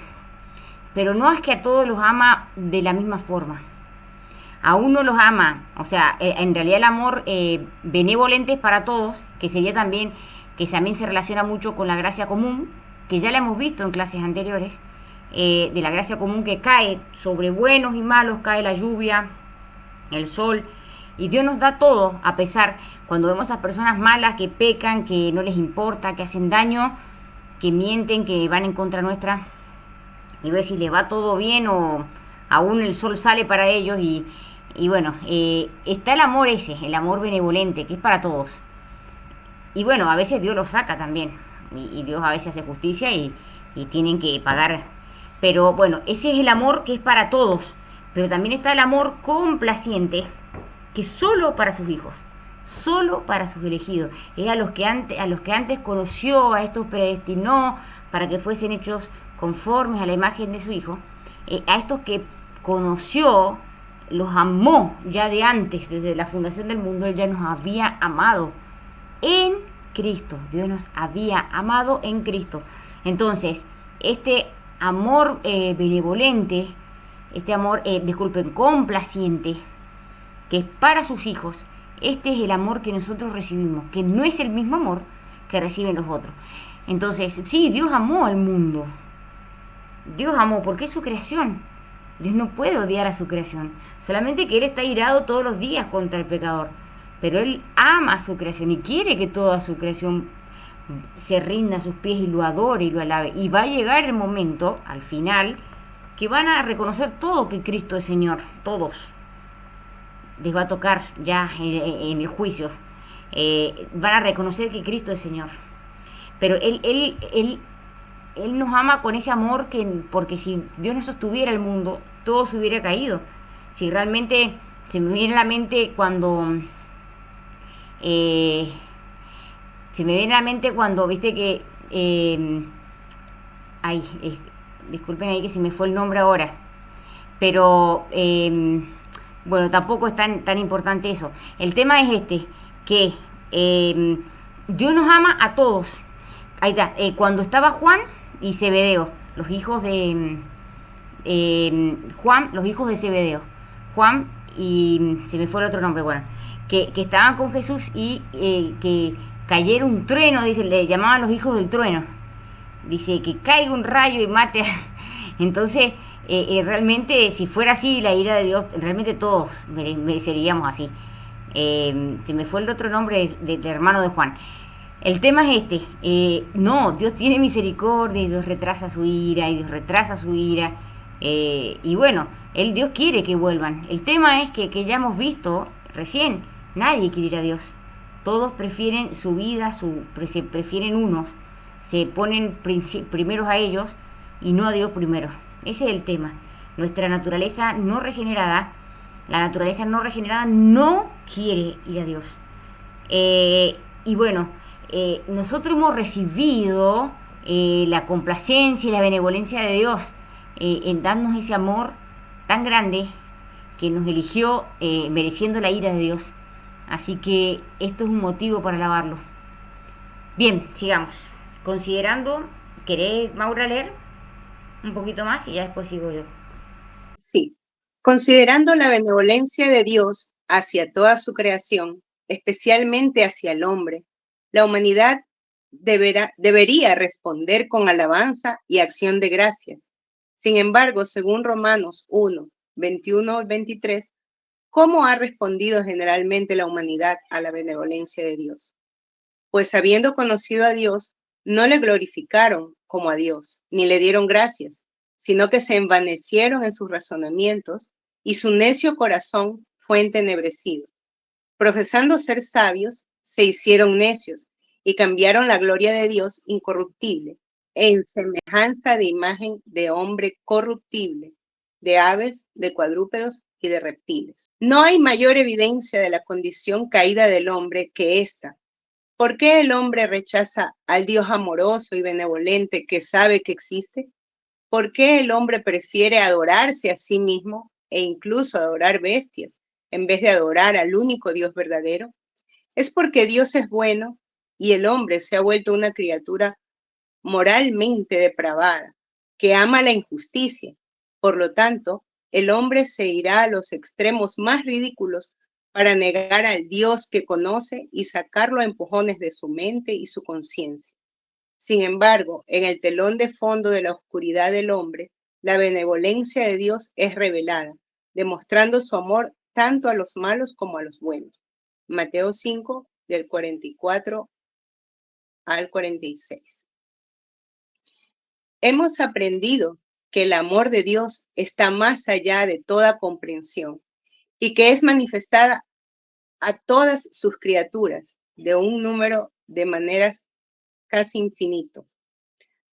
pero no es que a todos los ama de la misma forma. A uno los ama, o sea, en realidad el amor benevolente es para todos, que sería también, que también se relaciona mucho con la gracia común, que ya la hemos visto en clases anteriores, de la gracia común que cae sobre buenos y malos, cae la lluvia, el sol, y Dios nos da todo, a pesar, cuando vemos a personas malas que pecan, que no les importa, que hacen daño, que mienten, que van en contra nuestra, y ver si les va todo bien o aún el sol sale para ellos, y bueno, está el amor ese, el amor benevolente, que es para todos. Y bueno, a veces Dios lo saca también, y Dios a veces hace justicia y tienen que pagar. Pero bueno, ese es el amor que es para todos. Pero también está el amor complaciente, que es solo para sus hijos, solo para sus elegidos. Es a los que antes conoció, a estos predestinó para que fuesen hechos conformes a la imagen de su Hijo. A estos que conoció, los amó ya de antes, desde la fundación del mundo. Él ya nos había amado en Cristo. Dios nos había amado en Cristo. Entonces, este amor benevolente, este amor, complaciente, que es para sus hijos, este es el amor que nosotros recibimos, que no es el mismo amor que reciben los otros. Entonces, sí, Dios amó al mundo. Dios amó, porque es su creación. Dios no puede odiar a su creación. Solamente que Él está irado todos los días contra el pecador. Pero Él ama a su creación y quiere que toda su creación se rinda a sus pies y lo adore y lo alabe. Y va a llegar el momento, al final, que van a reconocer todo que Cristo es Señor. Todos. Les va a tocar ya en el juicio. Van a reconocer que Cristo es Señor. Pero Él nos ama con ese amor porque si Dios no sostuviera el mundo, todo se hubiera caído. Si realmente se me viene a la mente viste que disculpen ahí que se me fue el nombre ahora, pero bueno, tampoco es tan importante eso. El tema es que Dios nos ama a todos. Ahí está, cuando estaba Juan y Zebedeo, los hijos de Juan, los hijos de Zebedeo, Juan y se me fue el otro nombre, bueno, que estaban con Jesús y que cayera un trueno, dice, le llamaban los hijos del trueno, dice que caiga un rayo y mate Entonces, realmente, si fuera así la ira de Dios, realmente todos mereceríamos así. Se me fue el otro nombre del hermano de Juan. El tema es este, no, Dios tiene misericordia y Dios retrasa su ira y Dios retrasa su ira. Y bueno, Dios quiere que vuelvan. El tema es que ya hemos visto recién, nadie quiere ir a Dios. Todos prefieren su vida, se prefieren unos, se ponen primeros a ellos y no a Dios primero. Ese es el tema. Nuestra naturaleza no regenerada, la naturaleza no regenerada no quiere ir a Dios. Y bueno, nosotros hemos recibido la complacencia y la benevolencia de Dios en darnos ese amor tan grande que nos eligió mereciendo la ira de Dios. Así que esto es un motivo para alabarlo. Bien, sigamos. Considerando, ¿querés, Maura, leer un poquito más y ya después sigo yo? Sí. Considerando la benevolencia de Dios hacia toda su creación, especialmente hacia el hombre, la humanidad debería responder con alabanza y acción de gracias. Sin embargo, según Romanos 1, 21 y 23, ¿cómo ha respondido generalmente la humanidad a la benevolencia de Dios? Pues habiendo conocido a Dios, no le glorificaron como a Dios, ni le dieron gracias, sino que se envanecieron en sus razonamientos y su necio corazón fue entenebrecido. Profesando ser sabios, se hicieron necios y cambiaron la gloria de Dios incorruptible en semejanza de imagen de hombre corruptible, de aves, de cuadrúpedos y de reptiles. No hay mayor evidencia de la condición caída del hombre que esta. ¿Por qué el hombre rechaza al Dios amoroso y benevolente que sabe que existe? ¿Por qué el hombre prefiere adorarse a sí mismo e incluso adorar bestias en vez de adorar al único Dios verdadero? Es porque Dios es bueno y el hombre se ha vuelto una criatura moralmente depravada, que ama la injusticia. Por lo tanto, el hombre se irá a los extremos más ridículos para negar al Dios que conoce y sacarlo a empujones de su mente y su conciencia. Sin embargo, en el telón de fondo de la oscuridad del hombre, la benevolencia de Dios es revelada, demostrando su amor tanto a los malos como a los buenos. Mateo 5, del 44 al 46. Hemos aprendido que el amor de Dios está más allá de toda comprensión y que es manifestada a todas sus criaturas de un número de maneras casi infinito.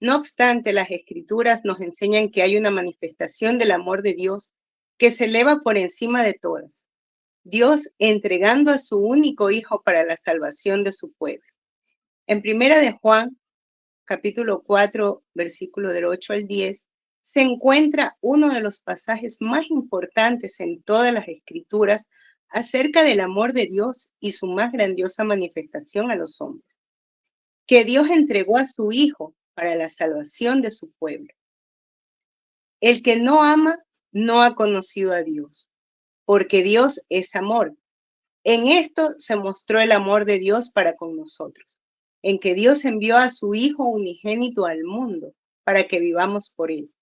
No obstante, las Escrituras nos enseñan que hay una manifestación del amor de Dios que se eleva por encima de todas. Dios entregando a su único Hijo para la salvación de su pueblo. En Primera de Juan, capítulo 4, versículo del 8 al 10, se encuentra uno de los pasajes más importantes en todas las Escrituras acerca del amor de Dios y su más grandiosa manifestación a los hombres. Que Dios entregó a su Hijo para la salvación de su pueblo. El que no ama no ha conocido a Dios, porque Dios es amor. En esto se mostró el amor de Dios para con nosotros, en que Dios envió a su Hijo unigénito al mundo para que vivamos por él.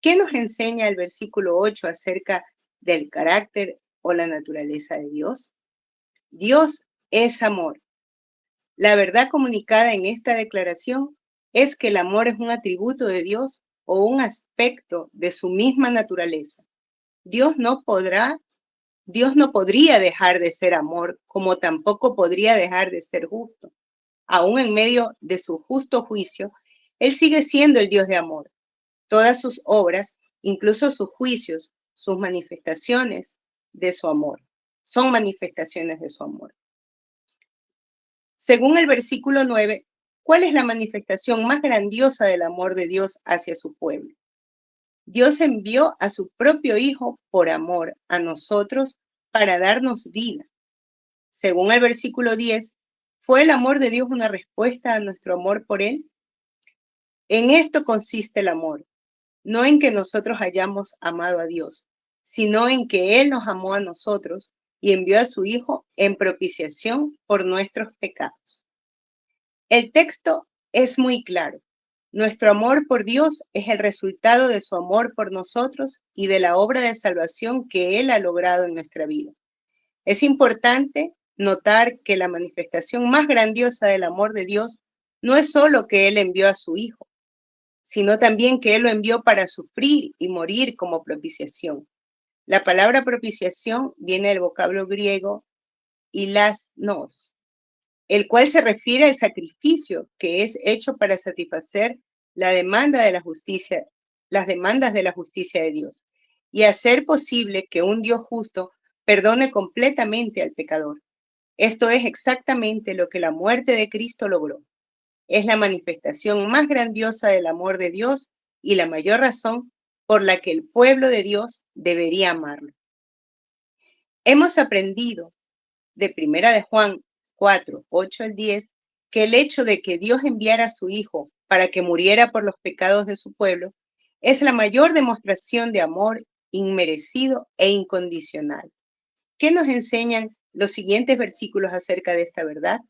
¿Qué nos enseña el versículo 8 acerca del carácter o la naturaleza de Dios? Dios es amor. La verdad comunicada en esta declaración es que el amor es un atributo de Dios o un aspecto de su misma naturaleza. Dios no podría dejar de ser amor, como tampoco podría dejar de ser justo. Aún en medio de su justo juicio, Él sigue siendo el Dios de amor. Todas sus obras, incluso sus juicios, sus manifestaciones de su amor, son manifestaciones de su amor. Según el versículo 9, ¿cuál es la manifestación más grandiosa del amor de Dios hacia su pueblo? Dios envió a su propio Hijo por amor a nosotros para darnos vida. Según el versículo 10, ¿fue el amor de Dios una respuesta a nuestro amor por Él? En esto consiste el amor, no en que nosotros hayamos amado a Dios, sino en que Él nos amó a nosotros y envió a su Hijo en propiciación por nuestros pecados. El texto es muy claro. Nuestro amor por Dios es el resultado de su amor por nosotros y de la obra de salvación que Él ha logrado en nuestra vida. Es importante notar que la manifestación más grandiosa del amor de Dios no es solo que Él envió a su Hijo, sino también que Él lo envió para sufrir y morir como propiciación. La palabra propiciación viene del vocablo griego hilasnos, el cual se refiere al sacrificio que es hecho para satisfacer la demanda de la justicia, las demandas de la justicia de Dios, y hacer posible que un Dios justo perdone completamente al pecador. Esto es exactamente lo que la muerte de Cristo logró. Es la manifestación más grandiosa del amor de Dios y la mayor razón por la que el pueblo de Dios debería amarlo. Hemos aprendido de Primera de Juan 4, 8 al 10, que el hecho de que Dios enviara a su Hijo para que muriera por los pecados de su pueblo es la mayor demostración de amor inmerecido e incondicional. ¿Qué nos enseñan los siguientes versículos acerca de esta verdad?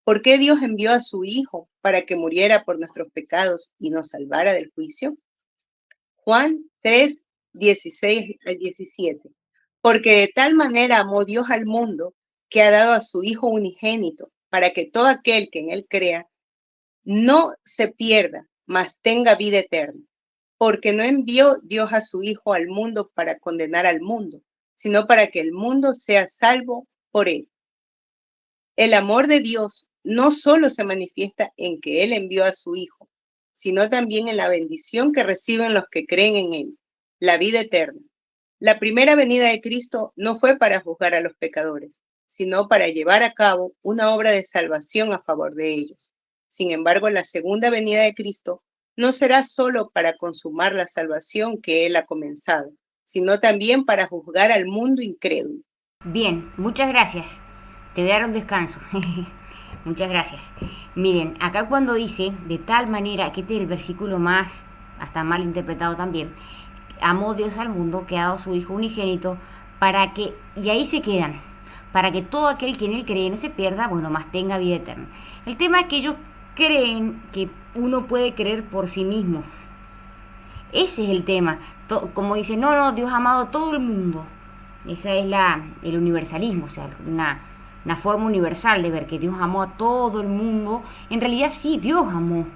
¿Por qué Dios envió a su Hijo para que muriera por nuestros pecados y nos salvara del juicio? Juan 3, 16 al 17. Porque de tal manera amó Dios al mundo que ha dado a su Hijo unigénito, para que todo aquel que en él crea no se pierda, mas tenga vida eterna. Porque no envió Dios a su Hijo al mundo para condenar al mundo, sino para que el mundo sea salvo por él. El amor de Dios no solo se manifiesta en que Él envió a su Hijo, sino también en la bendición que reciben los que creen en Él, la vida eterna. La primera venida de Cristo no fue para juzgar a los pecadores, sino para llevar a cabo una obra de salvación a favor de ellos. Sin embargo, la segunda venida de Cristo no será solo para consumar la salvación que Él ha comenzado, sino también para juzgar al mundo incrédulo. Bien, muchas gracias. Te voy a dar un descanso. Muchas gracias. Miren, acá cuando dice, de tal manera, que este es el versículo más, hasta mal interpretado también, amó Dios al mundo, que ha dado a su Hijo unigénito, para que, y ahí se quedan, para que todo aquel que en Él cree no se pierda, bueno, más tenga vida eterna. El tema es que ellos creen que uno puede creer por sí mismo. Ese es el tema. Como dice, no, Dios ha amado a todo el mundo. Esa es el universalismo, o sea, una forma universal de ver que Dios amó a todo el mundo. En realidad sí, Dios amó.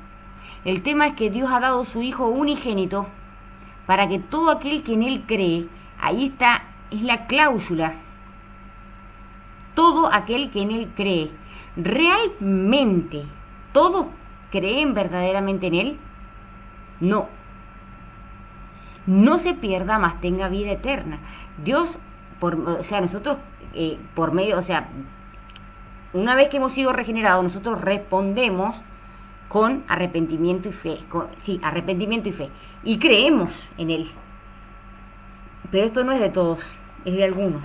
El tema es que Dios ha dado a su Hijo unigénito para que todo aquel que en Él cree, ahí está, es la cláusula, todo aquel que en Él cree, realmente, ¿todos creen verdaderamente en Él? No. No se pierda, más tenga vida eterna. Dios, nosotros, por medio, una vez que hemos sido regenerados, nosotros respondemos con arrepentimiento y fe. Arrepentimiento y fe. Y creemos en Él. Pero esto no es de todos, es de algunos.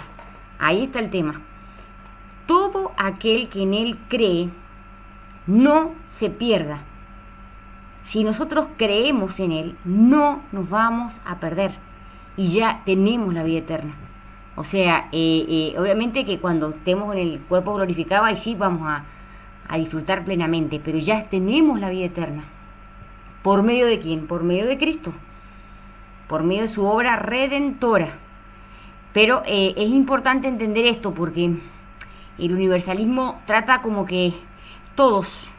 Ahí está el tema. Todo aquel que en Él cree, no se pierda. Si nosotros creemos en Él, no nos vamos a perder. Y ya tenemos la vida eterna. O sea, obviamente que cuando estemos en el cuerpo glorificado, ahí sí vamos a disfrutar plenamente. Pero ya tenemos la vida eterna. ¿Por medio de quién? Por medio de Cristo. Por medio de su obra redentora. Pero es importante entender esto porque el universalismo trata como que todos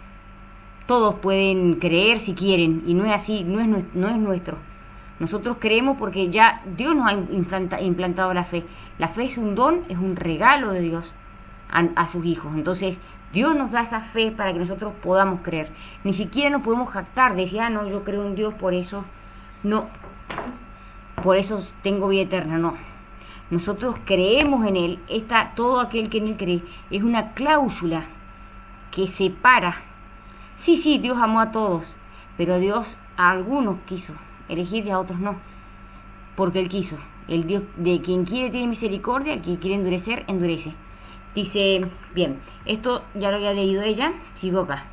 pueden creer si quieren, y no es así, no es nuestro. Nosotros creemos porque ya Dios nos ha implantado la fe. La fe es un don, es un regalo de Dios a sus hijos. Entonces Dios nos da esa fe para que nosotros podamos creer. Ni siquiera nos podemos jactar de decir, no, yo creo en Dios, por eso tengo vida eterna. No, nosotros creemos en Él. Todo aquel que en Él cree es una cláusula que separa. Sí, Dios amó a todos, pero Dios a algunos quiso elegir y a otros no, porque Él quiso. El Dios de quien quiere tiene misericordia, el que quiere endurecer, endurece. Dice, bien, esto ya lo había leído ella, sigo acá.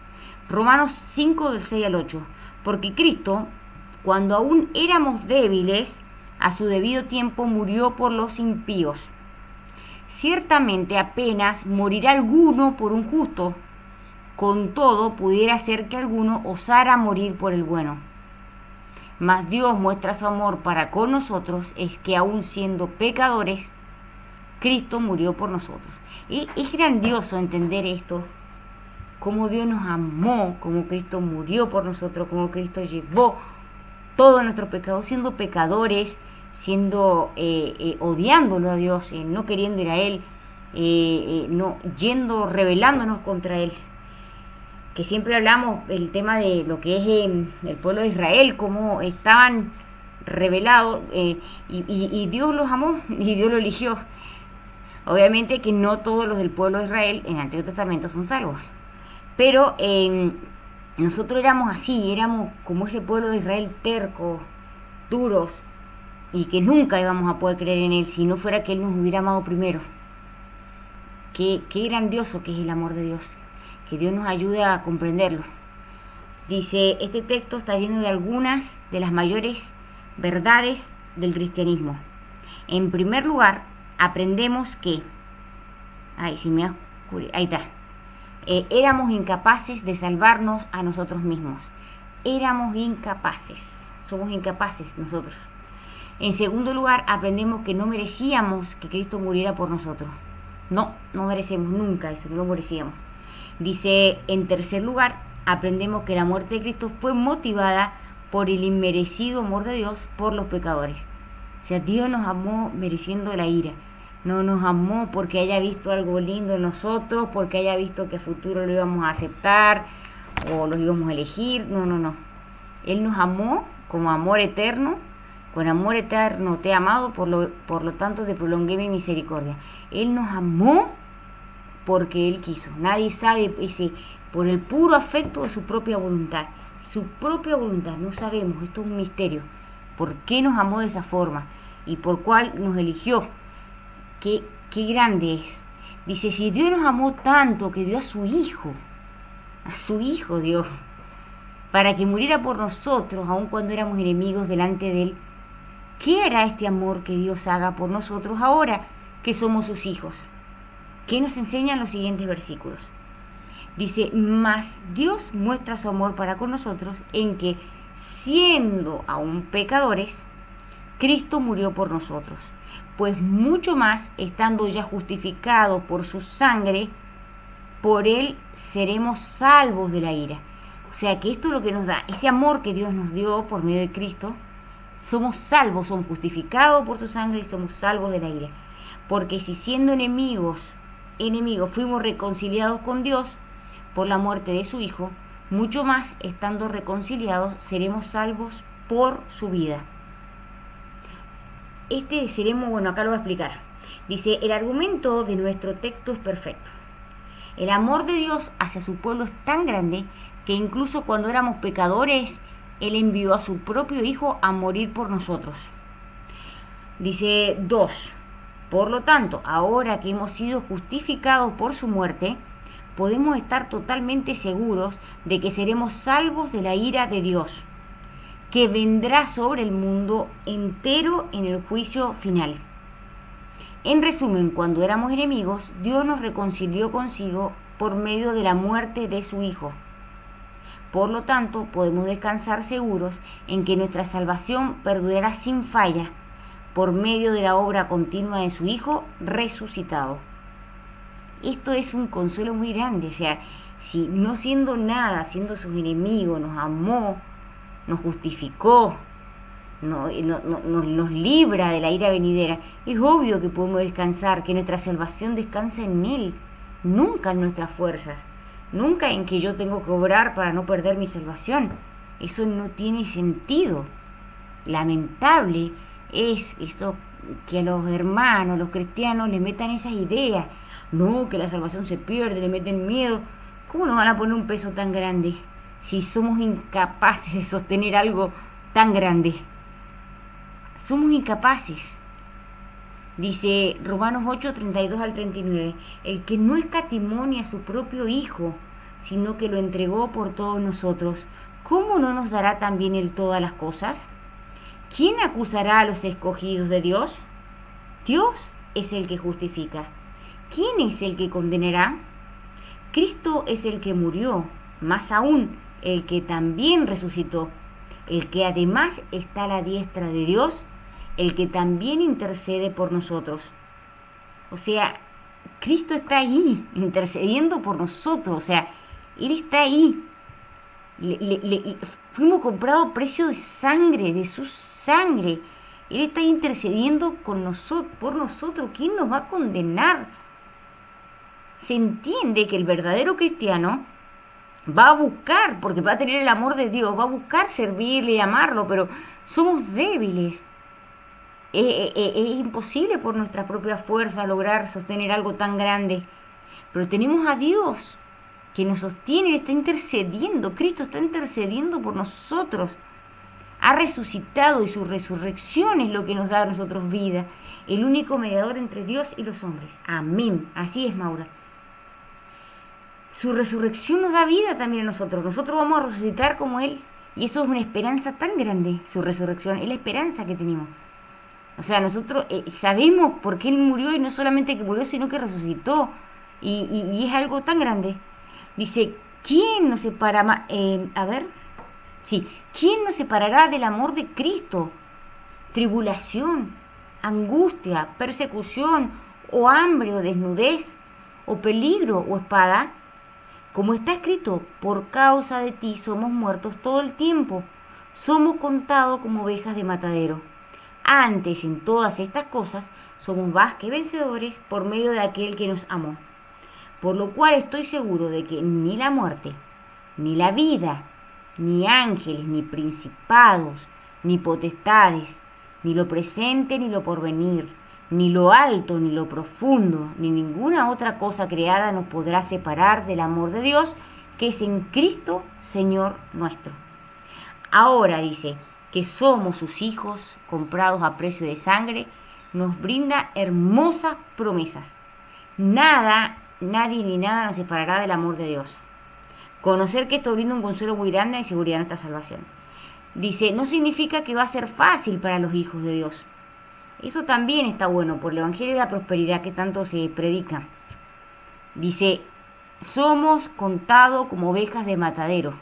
Romanos 5, del 6 al 8. Porque Cristo, cuando aún éramos débiles, a su debido tiempo murió por los impíos. Ciertamente apenas morirá alguno por un justo, con todo pudiera ser que alguno osara morir por el bueno. Mas Dios muestra su amor para con nosotros, es que aun siendo pecadores, Cristo murió por nosotros. Y es grandioso entender esto, cómo Dios nos amó, cómo Cristo murió por nosotros, cómo Cristo llevó todos nuestros pecados, siendo pecadores, siendo odiándolo a Dios, no queriendo ir a Él, no yendo, rebelándonos contra Él. Que siempre hablamos el tema de lo que es el pueblo de Israel, cómo estaban rebelados, y Dios los amó y Dios los eligió. Obviamente que no todos los del pueblo de Israel en el Antiguo Testamento son salvos, pero nosotros éramos así, éramos como ese pueblo de Israel tercos, duros, y que nunca íbamos a poder creer en Él si no fuera que Él nos hubiera amado primero. Qué grandioso que es el amor de Dios, que Dios nos ayude a comprenderlo. Dice, este texto está lleno de algunas de las mayores verdades del cristianismo. En primer lugar, aprendemos que, ahí está, éramos incapaces de salvarnos a nosotros mismos. Éramos incapaces, somos incapaces nosotros. En segundo lugar, aprendemos que no merecíamos que Cristo muriera por nosotros. No merecemos nunca eso, no lo merecíamos. Dice, en tercer lugar, aprendemos que la muerte de Cristo fue motivada por el inmerecido amor de Dios por los pecadores. O sea, Dios nos amó mereciendo la ira. No nos amó porque haya visto algo lindo en nosotros, porque haya visto que a futuro lo íbamos a aceptar o lo íbamos a elegir. No. Él nos amó como amor eterno. Con amor eterno te he amado, por lo tanto te prolongué mi misericordia. Él nos amó porque Él quiso. Nadie sabe por el puro afecto de su propia voluntad. Su propia voluntad, no sabemos, esto es un misterio. ¿Por qué nos amó de esa forma? Y por cuál nos eligió. Qué grande es. Dice, si Dios nos amó tanto que dio a su Hijo Dios, para que muriera por nosotros, aun cuando éramos enemigos delante de Él, ¿qué hará este amor que Dios haga por nosotros ahora que somos sus hijos? ¿Qué nos enseñan los siguientes versículos? Dice, mas Dios muestra su amor para con nosotros en que, siendo aún pecadores, Cristo murió por nosotros. Pues mucho más, estando ya justificados por su sangre, por Él seremos salvos de la ira. O sea que esto es lo que nos da, ese amor que Dios nos dio por medio de Cristo. Somos salvos, somos justificados por su sangre y somos salvos de la ira. Porque si siendo enemigos fuimos reconciliados con Dios por la muerte de su Hijo, mucho más, estando reconciliados, seremos salvos por su vida. Acá lo voy a explicar. Dice, el argumento de nuestro texto es perfecto. El amor de Dios hacia su pueblo es tan grande que incluso cuando éramos pecadores, Él envió a su propio Hijo a morir por nosotros. Dice 2. Por lo tanto, ahora que hemos sido justificados por su muerte, podemos estar totalmente seguros de que seremos salvos de la ira de Dios, que vendrá sobre el mundo entero en el juicio final. En resumen, cuando éramos enemigos, Dios nos reconcilió consigo por medio de la muerte de su Hijo. Por lo tanto, podemos descansar seguros en que nuestra salvación perdurará sin falla por medio de la obra continua de su Hijo resucitado. Esto es un consuelo muy grande, o sea, si no siendo nada, siendo sus enemigos, nos amó, nos justificó, nos libra de la ira venidera, es obvio que podemos descansar, que nuestra salvación descansa en Él, nunca en nuestras fuerzas, nunca en que yo tengo que obrar para no perder mi salvación. Eso no tiene sentido. Lamentable es esto, que a los hermanos, los cristianos, les metan esas ideas. No, que la salvación se pierde, le meten miedo. ¿Cómo nos van a poner un peso tan grande si somos incapaces de sostener algo tan grande? Somos incapaces. Dice Romanos 8, 32 al 39, el que no escatimó ni a su propio Hijo, sino que lo entregó por todos nosotros, ¿cómo no nos dará también Él todas las cosas? ¿Quién acusará a los escogidos de Dios? Dios es el que justifica. ¿Quién es el que condenará? Cristo es el que murió, más aún el que también resucitó, el que además está a la diestra de Dios, el que también intercede por nosotros. O sea, Cristo está ahí, intercediendo por nosotros. O sea, Él está ahí. Fuimos comprados a precio de sangre, de su sangre. Él está intercediendo por nosotros. ¿Quién nos va a condenar? Se entiende que el verdadero cristiano va a buscar, porque va a tener el amor de Dios, va a buscar servirle y amarlo, pero somos débiles. Es imposible por nuestra propia fuerza lograr sostener algo tan grande. Pero tenemos a Dios que nos sostiene, está intercediendo. Cristo está intercediendo por nosotros. Ha resucitado y su resurrección es lo que nos da a nosotros vida. El único mediador entre Dios y los hombres. Amén. Así es, Maura. Su resurrección nos da vida también a nosotros. Nosotros vamos a resucitar como Él. Y eso es una esperanza tan grande, su resurrección. Es la esperanza que tenemos. O sea, nosotros sabemos por qué Él murió, y no solamente que murió, sino que resucitó. Y es algo tan grande. Dice, ¿quién nos separará? ¿Quién nos separará del amor de Cristo? Tribulación, angustia, persecución, o hambre, o desnudez, o peligro, o espada. Como está escrito, por causa de ti somos muertos todo el tiempo, somos contados como ovejas de matadero. Antes, en todas estas cosas, somos más que vencedores por medio de aquel que nos amó. Por lo cual estoy seguro de que ni la muerte, ni la vida, ni ángeles, ni principados, ni potestades, ni lo presente, ni lo porvenir, ni lo alto, ni lo profundo, ni ninguna otra cosa creada nos podrá separar del amor de Dios, que es en Cristo, Señor nuestro. Ahora dice que somos sus hijos, comprados a precio de sangre, nos brinda hermosas promesas. Nadie ni nada nos separará del amor de Dios. Conocer que esto brinda un consuelo muy grande y seguridad en nuestra salvación. Dice, no significa que va a ser fácil para los hijos de Dios. Eso también está bueno por el Evangelio de la prosperidad que tanto se predica. Dice, somos contados como ovejas de matadero.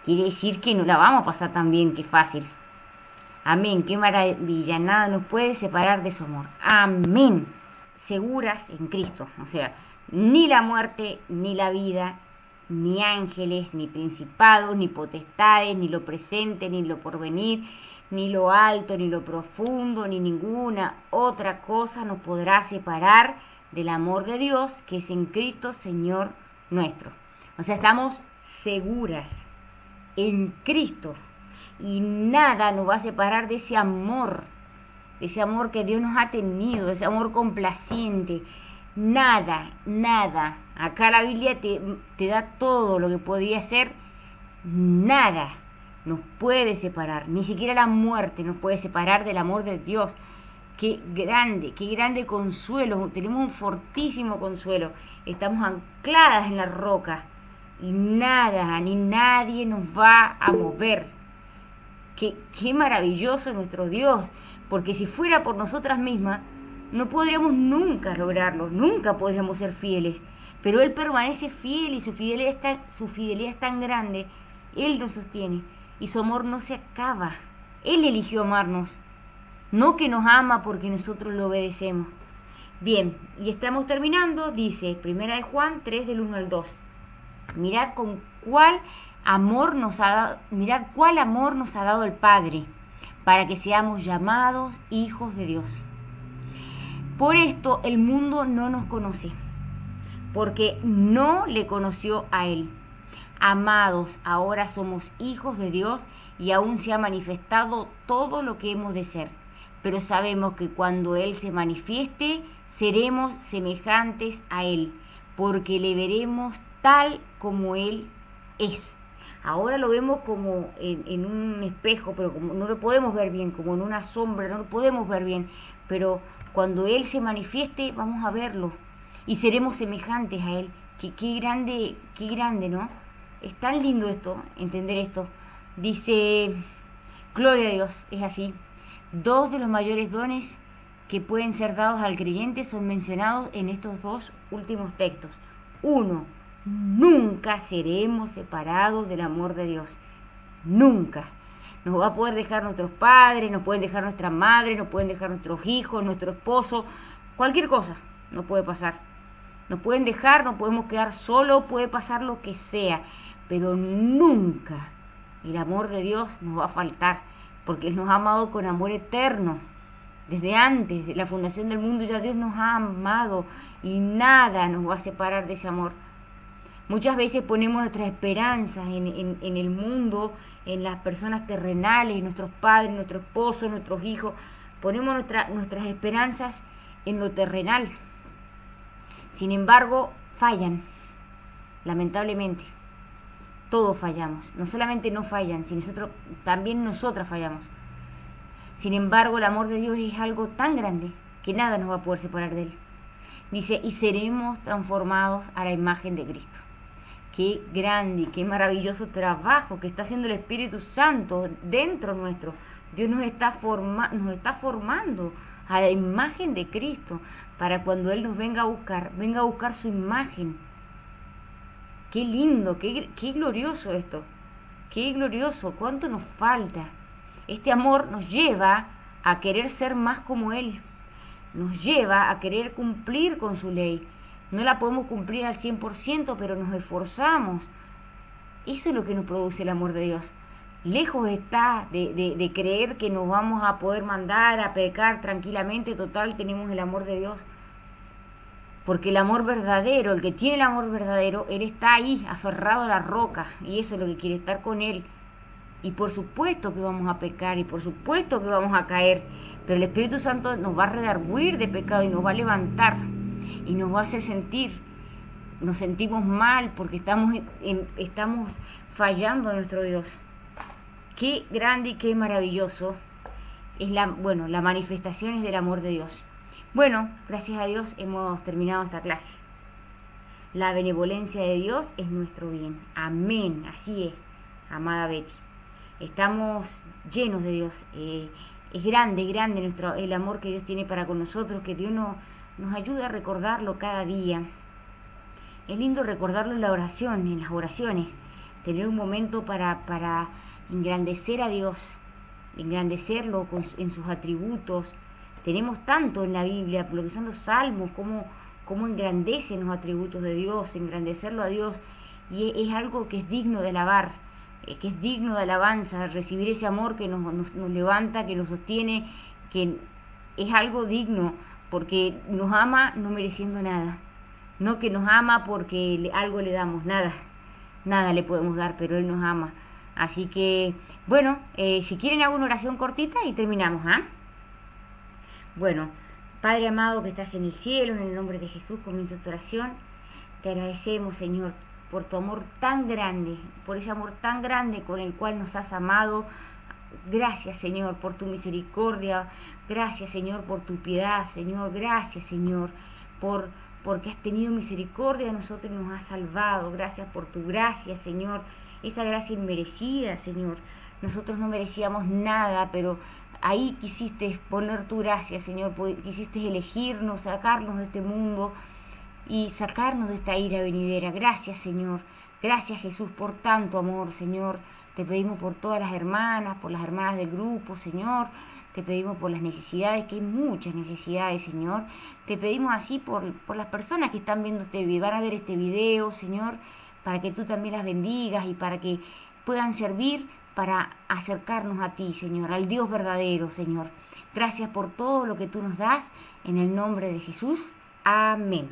Quiere decir que no la vamos a pasar tan bien que fácil. Amén, qué maravilla, nada nos puede separar de su amor. Amén. Seguras en Cristo, o sea, ni la muerte, ni la vida, ni ángeles, ni principados, ni potestades, ni lo presente, ni lo porvenir, ni lo alto, ni lo profundo, ni ninguna otra cosa nos podrá separar del amor de Dios, que es en Cristo, Señor nuestro. O sea, estamos seguras en Cristo, y nada nos va a separar de ese amor que Dios nos ha tenido, de ese amor complaciente. Nada. Acá la Biblia te da todo lo que podría ser. Nada nos puede separar, ni siquiera la muerte nos puede separar del amor de Dios. Qué grande consuelo, tenemos un fortísimo consuelo, estamos ancladas en la roca y nada ni nadie nos va a mover. Qué maravilloso es nuestro Dios, porque si fuera por nosotras mismas, no podríamos nunca lograrlo, nunca podríamos ser fieles, pero Él permanece fiel y su fidelidad es tan grande. Él nos sostiene y su amor no se acaba. Él eligió amarnos, no que nos ama porque nosotros lo obedecemos. Bien, y estamos terminando, dice 1 de Juan 3 del 1 al 2. Mirad cuál amor nos ha dado el Padre, para que seamos llamados hijos de Dios. Por esto el mundo no nos conoce, porque no le conoció a Él. Amados, ahora somos hijos de Dios y aún se ha manifestado todo lo que hemos de ser. Pero sabemos que cuando Él se manifieste, seremos semejantes a Él, porque le veremos tal como Él es. Ahora lo vemos como en un espejo, pero como no lo podemos ver bien, como en una sombra, no lo podemos ver bien. Pero cuando Él se manifieste, vamos a verlo y seremos semejantes a Él. Qué grande, ¿no? Es tan lindo esto, entender esto. Dice, gloria a Dios, es así. 2 de los mayores dones que pueden ser dados al creyente son mencionados en estos 2 últimos textos. uno, nunca seremos separados del amor de Dios. Nunca. Nos va a poder dejar nuestros padres, nos pueden dejar nuestras madres, nos pueden dejar nuestros hijos, nuestro esposo, cualquier cosa nos puede pasar. Nos pueden dejar, nos podemos quedar solos, puede pasar lo que sea, pero nunca el amor de Dios nos va a faltar, porque Él nos ha amado con amor eterno. Desde antes de la fundación del mundo ya Dios nos ha amado y nada nos va a separar de ese amor. Muchas veces ponemos nuestras esperanzas en el mundo, en las personas terrenales, en nuestros padres, nuestro esposo, nuestros hijos. Ponemos nuestras esperanzas en lo terrenal. Sin embargo, fallan, lamentablemente. Todos fallamos. No solamente no fallan, sino también nosotras fallamos. Sin embargo, el amor de Dios es algo tan grande que nada nos va a poder separar de Él. Dice, y seremos transformados a la imagen de Cristo. Qué grande y qué maravilloso trabajo que está haciendo el Espíritu Santo dentro nuestro. Dios nos está formando a la imagen de Cristo para cuando Él nos venga a buscar su imagen. Qué lindo, qué glorioso esto. Qué glorioso, cuánto nos falta. Este amor nos lleva a querer ser más como Él. Nos lleva a querer cumplir con su ley. No la podemos cumplir al 100%, pero nos esforzamos. Eso es lo que nos produce el amor de Dios. Lejos está de creer que nos vamos a poder mandar a pecar tranquilamente. Total, tenemos el amor de Dios. Porque el amor verdadero, el que tiene el amor verdadero, Él está ahí, aferrado a la roca. Y eso es lo que quiere, estar con Él. Y por supuesto que vamos a pecar, y por supuesto que vamos a caer. Pero el Espíritu Santo nos va a redarguir de pecado y nos va a levantar. Y nos va a hacer nos sentimos mal porque estamos fallando a nuestro Dios. Qué grande y qué maravilloso es las manifestaciones del amor de Dios. Bueno, gracias a Dios hemos terminado esta clase. La benevolencia de Dios es nuestro bien. Amén, así es, amada Betty. Estamos llenos de Dios. Es grande el amor que Dios tiene para con nosotros, que Dios nos ayuda a recordarlo cada día. Es lindo recordarlo en la oración, en las oraciones, tener un momento para engrandecer a Dios, engrandecerlo en sus atributos. Tenemos tanto en la Biblia, lo que son los salmos, cómo engrandecen los atributos de Dios, engrandecerlo a Dios, y es algo que es digno de alabar, que es digno de alabanza, recibir ese amor que nos levanta, que nos sostiene, que es algo digno, porque nos ama no mereciendo nada, no que nos ama porque algo le damos, nada le podemos dar, pero Él nos ama. Así que, bueno, si quieren hago una oración cortita y terminamos, ¿ah? Bueno, Padre amado que estás en el cielo, en el nombre de Jesús comienzo esta oración. Te agradecemos, Señor, por tu amor tan grande, por ese amor tan grande con el cual nos has amado. Gracias, Señor, por tu misericordia. Gracias, Señor, por tu piedad, Señor. Gracias, Señor, porque has tenido misericordia de nosotros y nos has salvado. Gracias por tu gracia, Señor. Esa gracia inmerecida, Señor. Nosotros no merecíamos nada, pero ahí quisiste poner tu gracia, Señor. Quisiste elegirnos, sacarnos de este mundo y sacarnos de esta ira venidera. Gracias, Señor. Gracias, Jesús, por tanto amor, Señor. Te pedimos por todas las hermanas, por las hermanas del grupo, Señor. Te pedimos por las necesidades, que hay muchas necesidades, Señor. Te pedimos así por las personas que están viendo este video, van a ver este video, Señor, para que tú también las bendigas y para que puedan servir para acercarnos a ti, Señor, al Dios verdadero, Señor. Gracias por todo lo que tú nos das, en el nombre de Jesús. Amén.